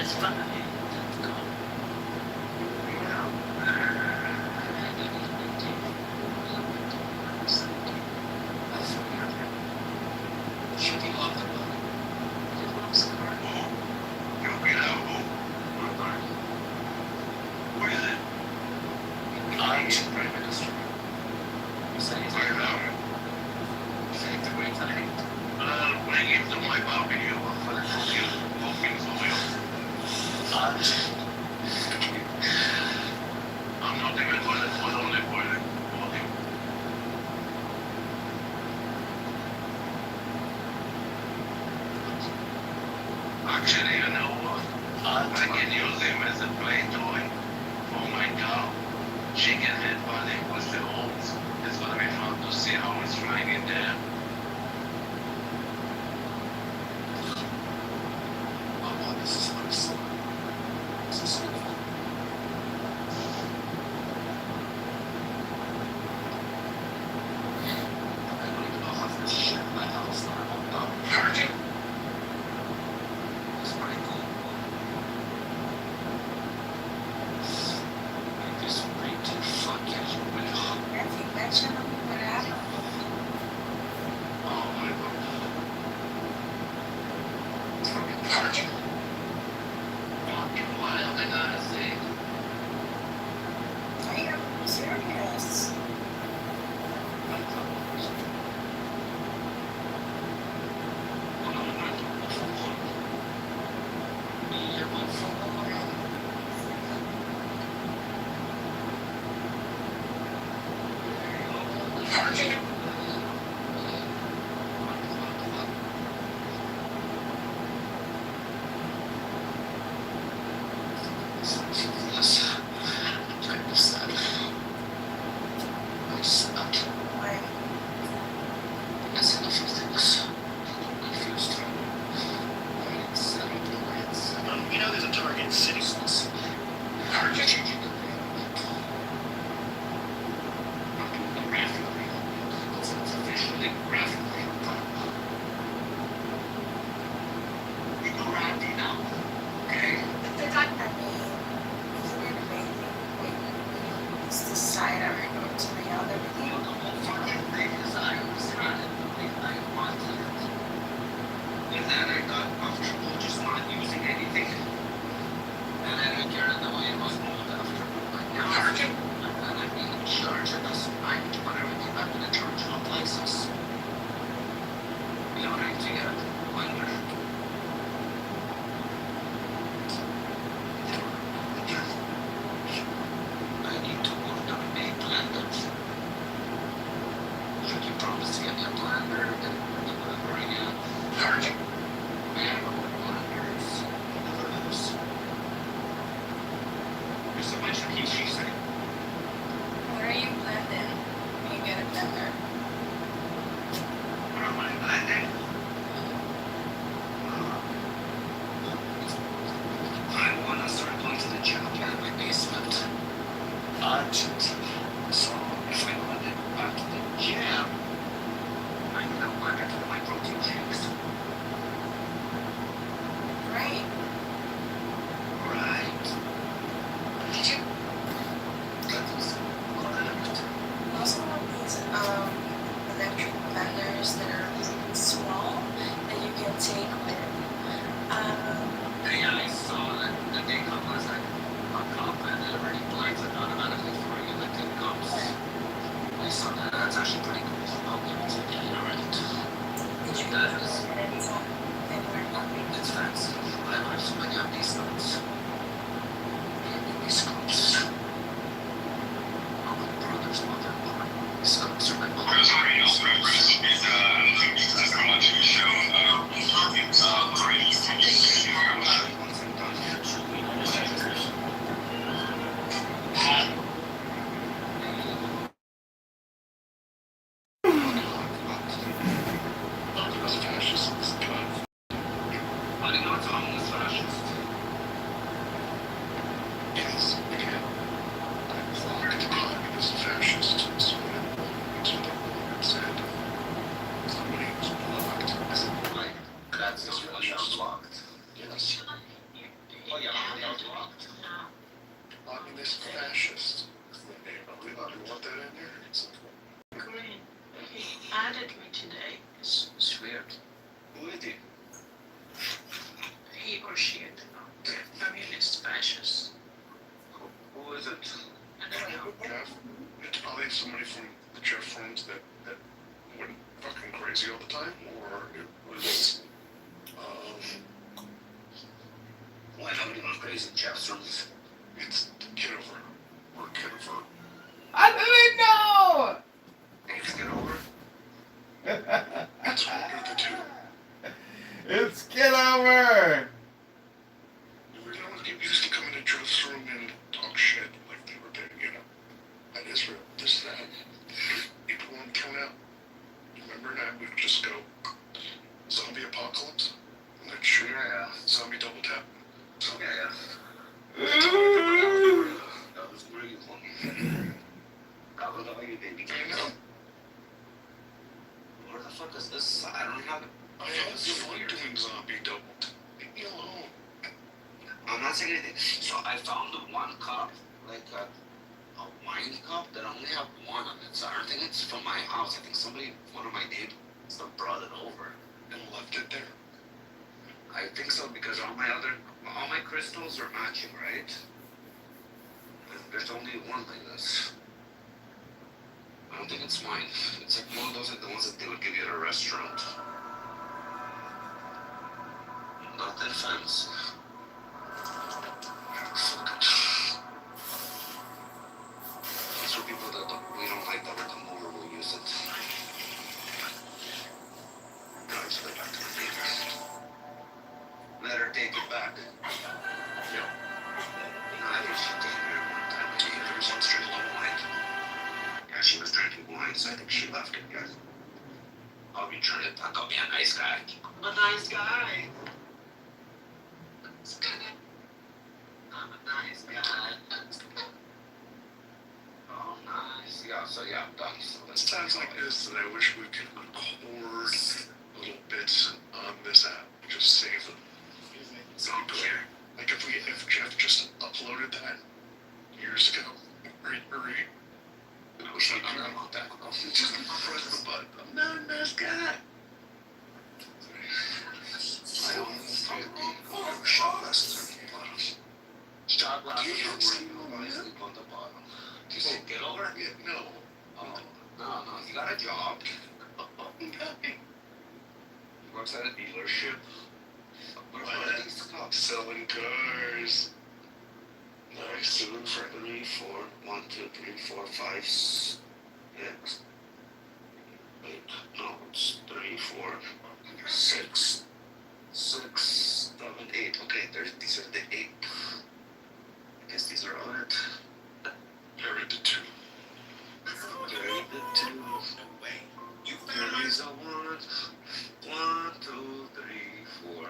That's fine. Should be locked up. You'll be out. Where is it? Prime Minister. Where now? Saying the great time. When I gave them my barbecue for the cooking oil. I'm not even going to put on the boiler. Actually, you know what? I can use him as a play toy for my cow. She can hit Buddy with the holes. It's gonna be fun to see how it's flying in there. Oh, wow, this is fun. This is so fun. I don't even know how to shit in my house now. I'm done. Charging. It's pretty cool. Like this pretty fucking real. I think that should be what happened. Oh my god. Fucking charging. Fucking wild, I gotta say. Are you serious? You know there's a Target City. It's the side I remember to the other thing. And then I got comfortable just not using anything. And I didn't care the way it was moved after. But now and I'm being in charge, it doesn't mind to put everything back in the original places. We don't need to get wonder. I need to order a blender. Should you promise to get me a blender and the blender again? Charging. Man, blenders. Never lose. There's so much he, she said. What are you blending? You get a blender. What am I blending? I want to start going to the gym in my basement. So if I want to go back to the gym, I need to work at my protein shakes. Right. Right. Did you? That was correct. Also have these electric blenders that are really small that you can take with Yeah, I saw that the day come was like a cup and it already blends it automatically for you like it comes. I saw that. That's actually pretty cool. I'll give it to you. Yeah, you're right. Did you That get is. it anytime? Anywhere? It's fancy. I like so many of these nuts. These cups. Oh, my brother's mother. These cups are my mother's. all the time, or it was, Why nobody goes crazy in Jeff's rooms? it's Kitover, or Kitover. I didn't know! It's Kitover? It's one of the two. It's Kitover! You know, people used to come into Jeff's room and talk shit like they were big, you know. That Israel, this, that. People weren't coming out. Remember now, we would just go, zombie apocalypse? And then shoot, zombie double tap. Yeah. That was where you want. That was all you baby. I know. Where the fuck is this? I don't have it. I have fun doing zombie double tap. Leave me alone. I'm not saying anything. So I found one cup, like a wine cup that only have one on it. So I don't think it's from my house. I think one of my neighbors brought it over And left it there. I think so because all my crystals are matching, right? And there's only one like this. I don't think it's mine. It's like one of those, like the ones that they would give you at a restaurant. Not that fancy. These are people that we don't like that will come over, we'll use it. Guys, go back to the neighbors. Let her take it back. Yeah. I think she came here one time and gave her some straight low wine. Yeah, she was drinking wine, so I think she left it, guys. I'll be trying to I'll be a nice guy. I'm a nice guy. I'm a nice guy. Oh, nice. Yeah, so yeah, I'm done. So It's times like this that I wish we could record little bits on this app. Just save them. So clear. Like if Jeff just uploaded that years ago. Right. I wish I done about that. Just press the button. I'm not a nice guy. I only sleep shot glasses on the bottom. Shot glasses are where you always sleep on the bottom. Do you say get over? Yeah, no. Oh, no, you got a job. He works at a dealership. What are these cups? Selling cars. Nice. 2, 3, 4. 1, 2, 3, 4, 5, 6. 8. No, it's 3, 4, 6. 6, 7, 8. Okay, these are the 8. I guess these are all it. You're into 2. Carry the 2. Carries a 1. 1, 2, 3, 4.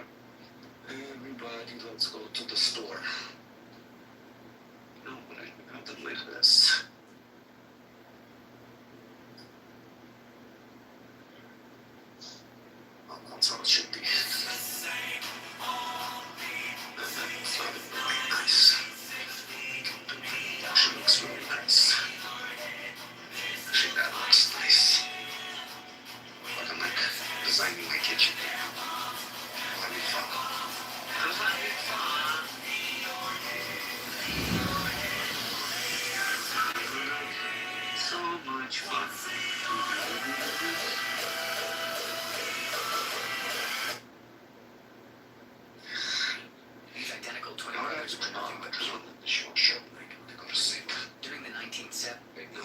Everybody, let's go to the store. No, but I have them like this. Oh, that's how it should be. And then it's not even really nice. Actually looks really nice. Actually, that looks nice. Like I'm like designing my kitchen. Having fun. I'm having fun. So much fun. These identical twin No, brothers that's were nothing but one that the show showed. Like, they go to sleep. during the 1970s. Wait, no.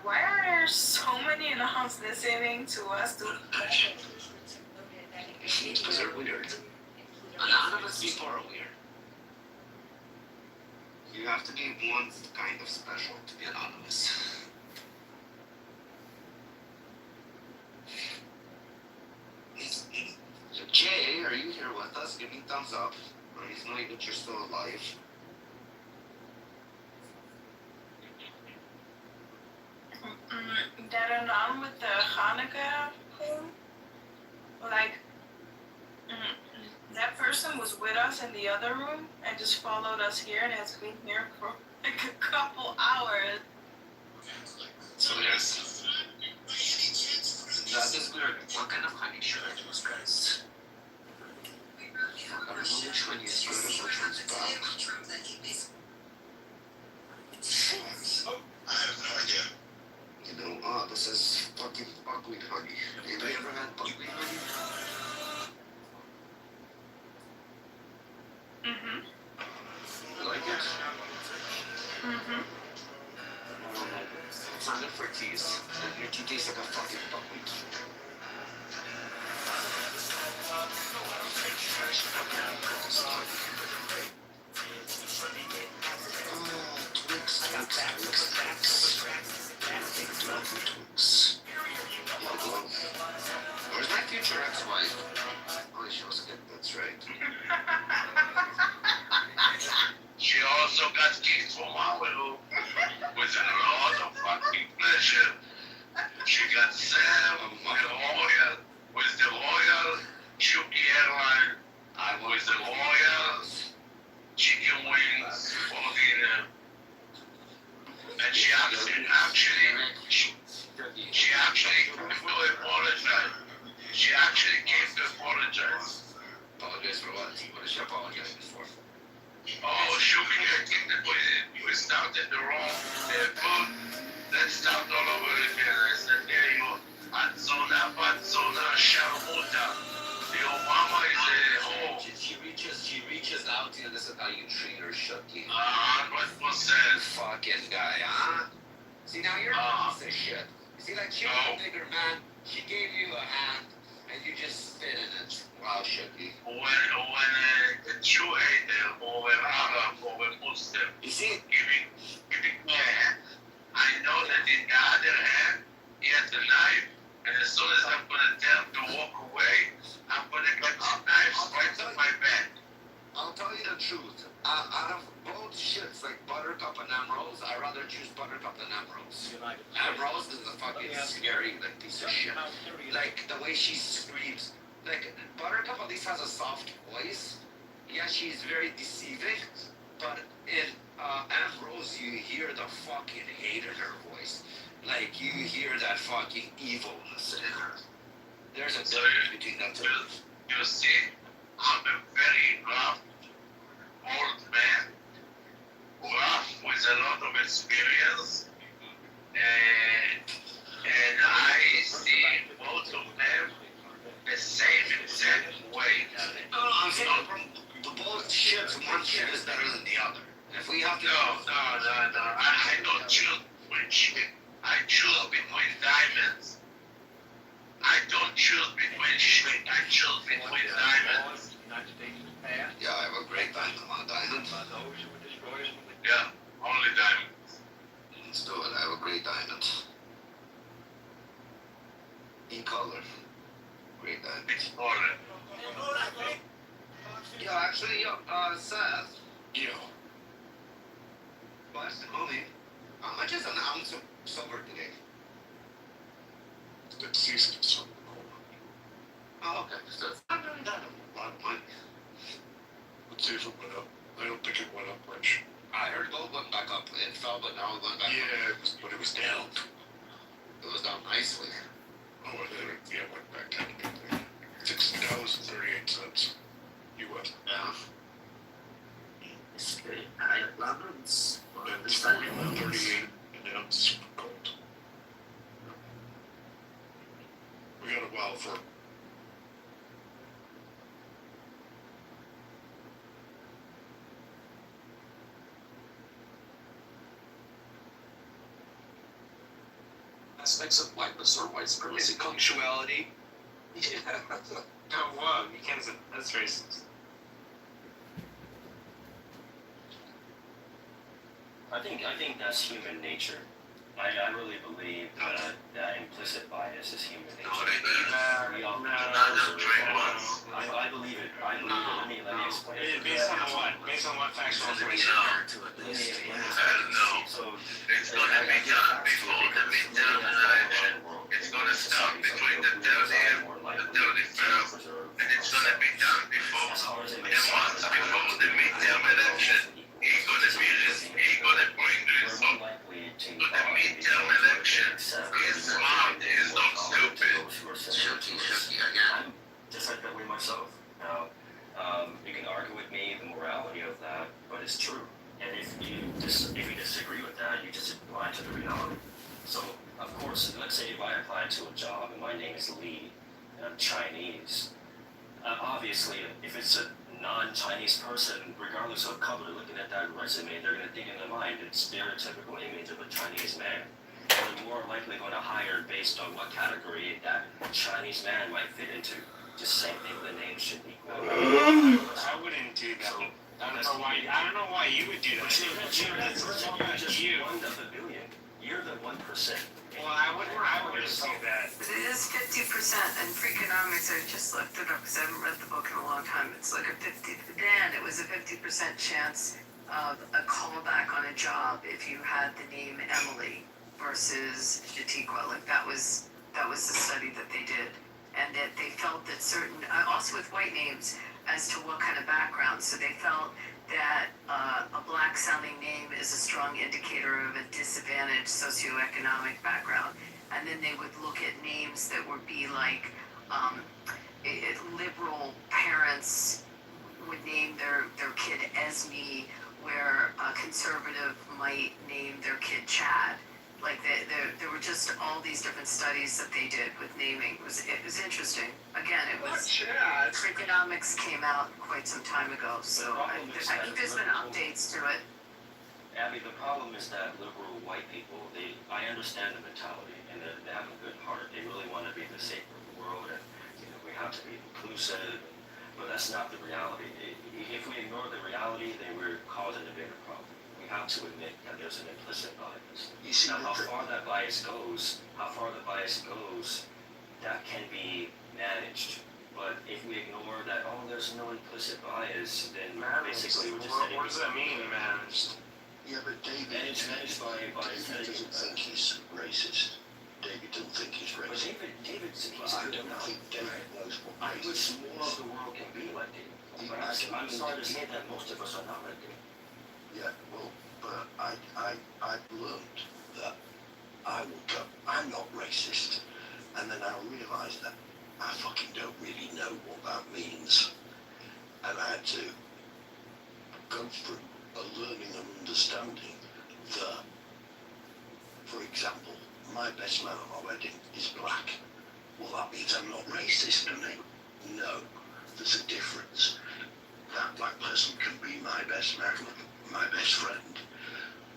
Why are there so many in the house listening to us? Because they're weird. Anonymous people are weird. You have to be one kind of special to be anonymous. Jay, are you here with us? Give me a thumbs up. Let me know that you're still alive. That anon with the Hanukkah thing, like, that person was with us in the other room and just followed us here and has been here for like a couple hours. So yes. That is weird. What kind of honey should I use, guys? I don't know which one is good and which one's bad. Oh, I have for teeth. Your teeth taste like a fucking buckwheat. Where's my future ex-wife? Oh, she was good, that's right. She also got teeth from Mayoral with a lot of fucking pleasure. She got Sam with the Royal Chucky airline with the Royal chicken wings for dinner. And she actually came to apologize. She actually came to apologize. Apologize for what? What is she apologizing for? Oh, Shuki, I think that we started the wrong food. Let's start all over again. I said, there you go. Atzona, Sharmuta. Your mama is a hoe. She reaches out to you, and this is how you treat her, Shuki. 100%. Fucking guy, huh? See, now you're a piece of shit. See, like, she was a bigger man. She gave you a hand, and you just spit in it. Wow, Shuki. When a Jew hater or an Arab or a Muslim you see, giving me a hand, I know that in the other hand, he has a knife, and as soon as I'm going to tell him to walk away, I'm going to get the knife right to my back. I'll tell you the truth. Out of both shits, like Buttercup and Ambrose, I'd rather choose Buttercup than Ambrose. Ambrose is a fucking scary, like, piece of shit. Like, the way she screams. Like, Buttercup at least has a soft voice. Yeah, she's very deceiving, but in Ambrose, you hear the fucking hate in her voice. Like, you hear that fucking evilness in her. There's a difference between the two. You see, I'm a very rough old man, rough with a lot of experience, and I see both of them the same exact way. No, I'm saying both shits, one shit is better than the other. If we have to... No. I don't choose between shit. I choose between diamonds. I don't choose between shit. I choose between diamonds. Yeah, I have a great diamond on diamond. Yeah, only diamonds. Let's do it. I have a great diamond. In color. Great diamond. It's color. Yo, actually, Seth. Yo. Question, homie. How much is an ounce of silver today? It's season, so. Oh, okay. So it's not really that a lot of money. Let's see if it went up. I don't think it went up much. I heard gold went back up. It fell, but now it went back up. Yeah, but it was down. It was down nicely. Oh, it went back down a bit. $16.38. US. Yeah. It's great. It's 41.38 an ounce for gold. We got a while for. Aspects of whiteness or white supremacy. Punctuality. Yeah. No, whoa, you can't say that's racist. I think that's human nature. I really believe that implicit bias is human nature. We all I believe it. I believe it. Let me explain. Based on what? Based on what factual information? So it's gonna be done before the midterm election. It's gonna start between the 30th and the 31st, and it's gonna be done before the month before the midterm election. He's gonna bring results. But the midterm election is smart. He's not stupid. Shucky again. Just like that way myself. Now, you can argue with me the morality of that, but it's true. And if you disagree with that, you just apply to the reality. So, of course, let's say if I apply to a job and my name is Lee, and I'm Chinese, obviously, if it's a non-Chinese person, regardless of color, looking at that resume, they're going to think in their mind it's stereotypical image of a Chinese man. And more likely going to hire based on what category that Chinese man might fit into. Just same thing, the name should equal. I wouldn't do that. I don't know why you would do that. You're just one of a billion. You're the 1%. Well, I wouldn't do that. But it is 50%, and Freakonomics, I just looked it up because I haven't read the book in a long time. It's like a 50, then it was a 50% chance of a callback on a job if you had the name Emily versus Shatiqua. Like that was the study that they did. And that they felt that certain, also with white names, as to what kind of background. So they felt that a black sounding name is a strong indicator of a disadvantaged socioeconomic background. And then they would look at names that would be like liberal parents would name their kid Esme, where a conservative might name their kid Chad. Like there were just all these different studies that they did with naming. It was interesting. Again, it was Freakonomics came out quite some time ago, so I think there's been updates to it. Abby, the problem is that liberal white people, I understand the mentality and they have a good heart. They really want to be the savior of the world, and we have to be inclusive. But that's not the reality. If we ignore the reality, then we're causing a bigger problem. We have to admit that there's an implicit bias. Now, how far the bias goes, that can be managed. But if we ignore that, there's no implicit bias, then basically we're just What does that mean, managed? Yeah, but David, managed by David doesn't think he's racist. David doesn't think he's racist. But David's I don't think David knows what I wish racist more of the world can be like David. But I'm sorry to say that most of us are not like David. Yeah, well, but I've learned that I woke up, I'm not racist, and then I realised that I fucking don't really know what that means, and I had to go through a learning and understanding that, for example, my best man at my wedding is black. Well, that means I'm not racist, doesn't it? No, there's a difference. That black person can be my best man, my best friend,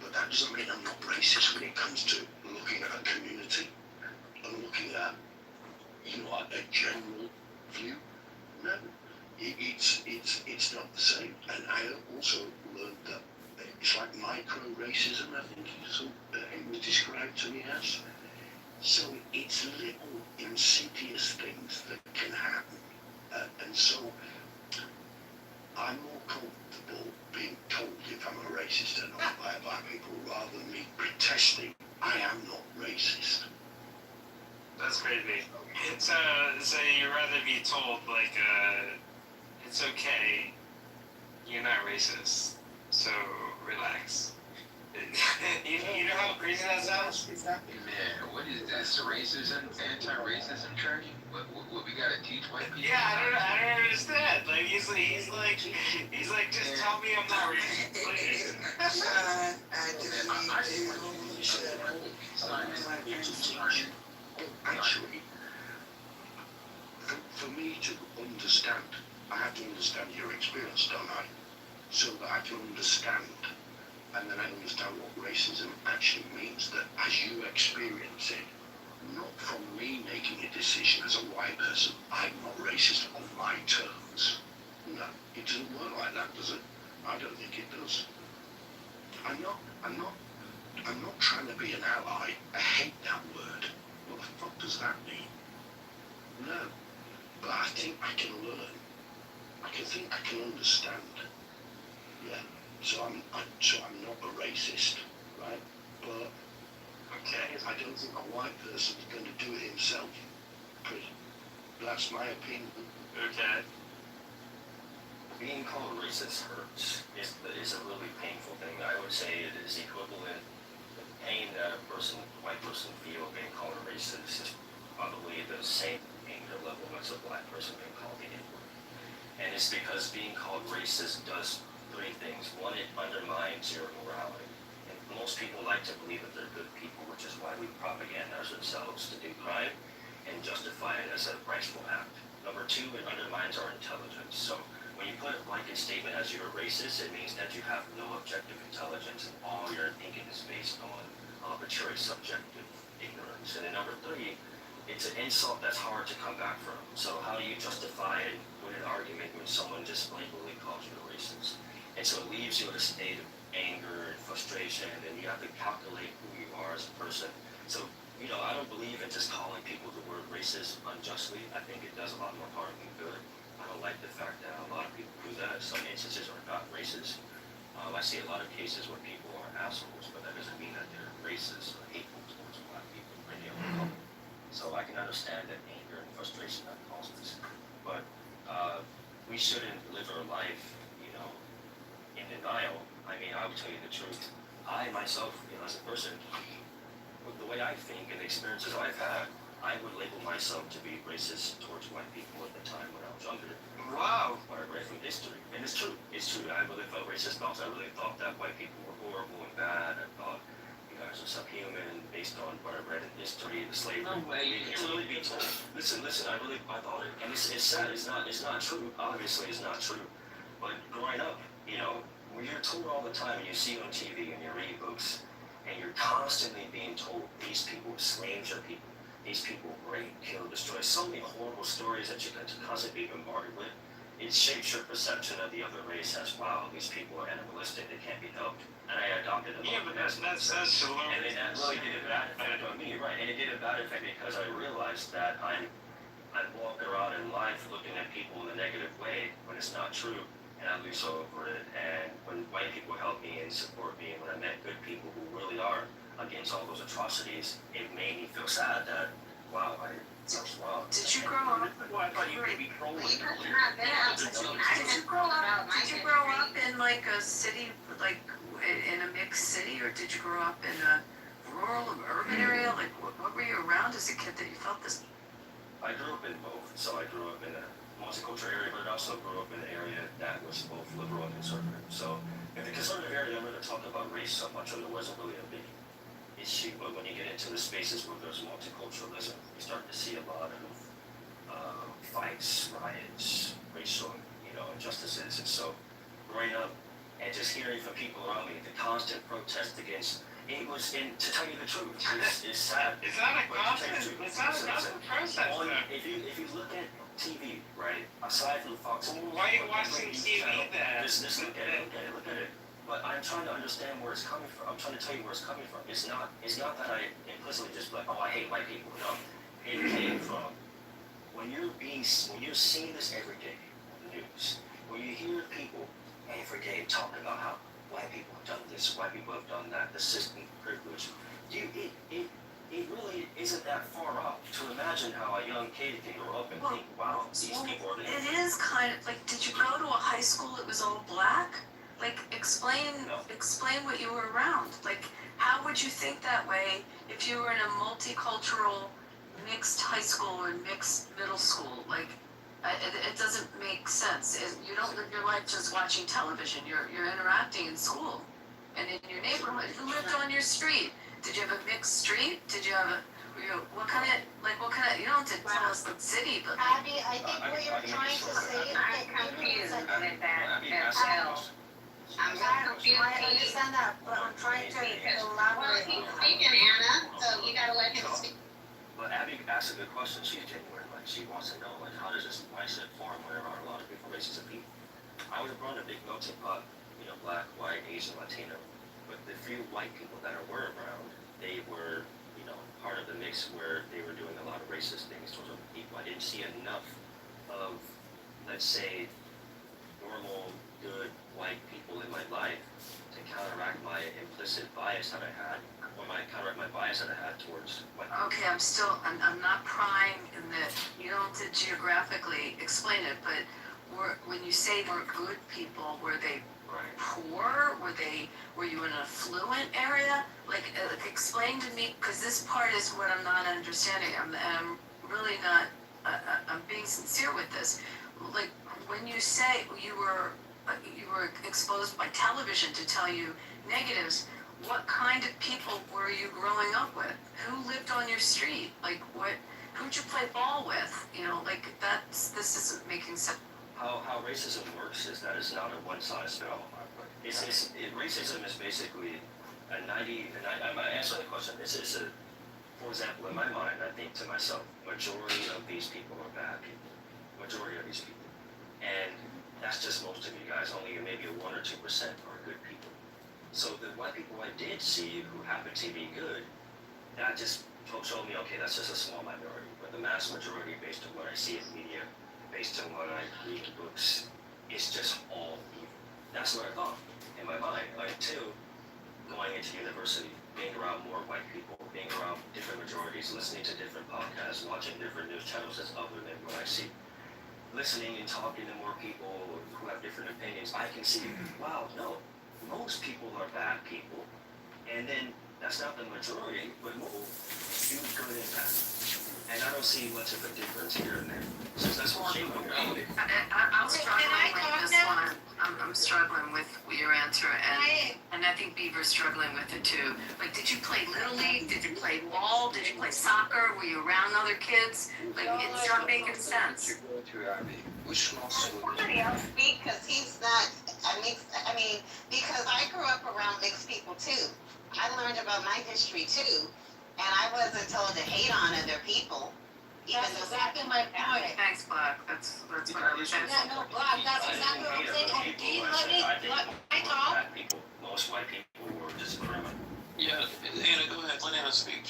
but that doesn't mean I'm not racist when it comes to looking at a community and looking at, like a general view. No, it's not the same. And I also learned that it's like micro-racism, I think it was described to me as. So it's little insidious things that can happen. And so I'm more comfortable being told if I'm a racist or not by black people rather than me protesting I am not racist. That's crazy. It's so you'd rather be told it's okay, you're not racist, so relax. you know how crazy that sounds? Man, what is this? Racism, anti-racism training? What we gotta teach white people? Yeah, I don't understand. Like he's like, just tell me I'm not racist, please. Actually, for me to understand, I have to understand your experience, don't I? So that I can understand, and then I understand what racism actually means, that as you experience it, not from me making a decision as a white person, I'm not racist on my terms. No, it doesn't work like that, does it? I don't think it does. I'm not trying to be an ally. I hate that word. What the fuck does that mean? No. But I think I can learn. I can understand. Yeah. So I'm not a racist, right? But I don't think a white person's going to do it himself. That's my opinion. Okay. Being called racist hurts. It's a really painful thing. I would say it is equivalent. The pain that a white person feel being called a racist is probably the same anger level as a black person being called the N-word. And it's because being called racist does three things. One, it undermines your morality. And most people like to believe that they're good people, which is why we propagandize ourselves to do crime and justify it as a rightful act. Number two, it undermines our intelligence. So when you put a blanket statement as you're a racist, it means that you have no objective intelligence and all your thinking is based on arbitrary subjective ignorance. And then number three, it's an insult that's hard to come back from. So how do you justify it with an argument when someone just blatantly calls you a racist? And so it leaves you in a state of anger and frustration, and you have to calculate who you are as a person. So, I don't believe in just calling people the word racist unjustly. I think it does a lot more harm than good. I don't like the fact that a lot of people who that in some instances are not racist. I see a lot of cases where people are assholes, but that doesn't mean that they're racist or hateful towards black people or any other color. So I can understand that anger and frustration that causes. But we shouldn't live our life, in denial. I mean, I will tell you the truth. I myself, as a person, with the way I think and the experiences I've had, I would label myself to be racist towards white people at the time when I was younger. Wow. What I read from history. And it's true. It's true. I really felt racist about it. I really thought that white people were horrible and bad. I thought you guys are subhuman based on what I read in history, the slavery. No way. You can really be told. Listen, I thought it. And it's sad. It's not true. Obviously, it's not true. But growing up, when you're told all the time, and you see on TV and you read books, and you're constantly being told these people slaves are people, these people rape, kill, destroy, so many horrible stories that you can constantly be bombarded with, it shapes your perception of the other race as, wow, these people are animalistic, they can't be helped. And I adopted them. Yeah, but that's and then that really did a bad effect on me, right? And it did a bad effect because I realized that I'm walking around in life looking at people in a negative way when it's not true. And I lose over it. And when white people help me and support me, and when I met good people who really are against all those atrocities, it made me feel sad that, wow, Did you grow up? Well, I thought you could be trolling. Did you grow up in like a city, like in a mixed city, or did you grow up in a rural or urban area? Like, what were you around as a kid that you felt this? I grew up in both. So I grew up in a multicultural area, but I also grew up in an area that was both liberal and conservative. So in the conservative area, I never talked about race so much, or there wasn't really a big issue. But when you get into the spaces where there's multiculturalism, you start to see a lot of fights, riots, racial, injustices. And so growing up and just hearing from people around me the constant protest against, it was, and to tell you the truth, it's sad. It's not a constant process. If you look at TV, right? Aside from Fox. Well, why are you watching TV then? Just look at it. But I'm trying to understand where it's coming from. I'm trying to tell you where it's coming from. It's not that I implicitly just like, I hate white people. No, it came from when you're seeing this every day on the news. When you hear people every day talk about how white people have done this, white people have done that, the system privilege. It really isn't that far off to imagine how a young kid can grow up and think, wow, these people are there. It is kind of like, did you go to a high school that was all black? Like, explain what you were around. Like, how would you think that way if you were in a multicultural mixed high school or mixed middle school? Like, it doesn't make sense. You don't live your life just watching television. You're interacting in school and in your neighborhood. Who lived on your street? Did you have a mixed street? Did you have what kind of, you don't have to tell us the city, but. Abby, I think what you're trying to say is I'm confused with that as well. I'm confused. I understand that, but I'm trying to Well, elaborate. he's speaking, Anna, so you gotta let him speak. But Abby asked a good question. She's genuine. Like, she wants to know, like, how does this mindset form when there are a lot of different races of people? I was around a big melting pot, black, white, Asian, Latino. But the few white people that were around, they were, part of the mix where they were doing a lot of racist things towards other people. I didn't see enough of, let's say, normal, good white people in my life to counteract my implicit bias that I had, or counteract my bias that I had towards white people. Okay, I'm not prying in that you don't have to geographically explain it, but when you say we're good people, were they poor? Were you in an affluent area? Like, explain to me, because this part is what I'm not understanding. I'm really not. I'm being sincere with this. Like, when you say you were exposed by television to tell you negatives, what kind of people were you growing up with? Who lived on your street? Like, who'd you play ball with? This isn't making sense. How racism works is that it's not a one-size-fits-all. Racism is basically I'm going to answer the question. It's a 40% for example, in my mind, I think to myself, majority of these people are bad people. Majority of these people. And that's just most of you guys. Only maybe 1 or 2% are good people. So the white people I did see who happened to be good, that just showed me, okay, that's just a small minority. But the mass majority, based on what I see in media, based on what I read in books, it's just all evil. That's what I thought in my mind until going into university, being around more white people, being around different majorities, listening to different podcasts, watching different news channels that's other than what I see. Listening and talking to more people who have different opinions, I can see, wow, no, most people are bad people. And then that's not the majority, but most do good and bad. And I don't see much of a difference here and there. So that's what I'm doing. I'm struggling with this one. I'm struggling with your answer, and I think Beaver's struggling with it too. Like, did you play Little League? Did you play ball? Did you play soccer? Were you around other kids? Like, it's not making sense. Somebody else speak, because he's not a mixed, I mean, because I grew up around mixed people too. I learned about my history too, and I wasn't told to hate on other people. That's exactly my point. Thanks, Black. That's what I was saying. Yeah, no, Black, that's exactly what I'm saying. Do you let me talk? Most white people were just criminal. Yeah, Anna, go ahead. Let Anna speak.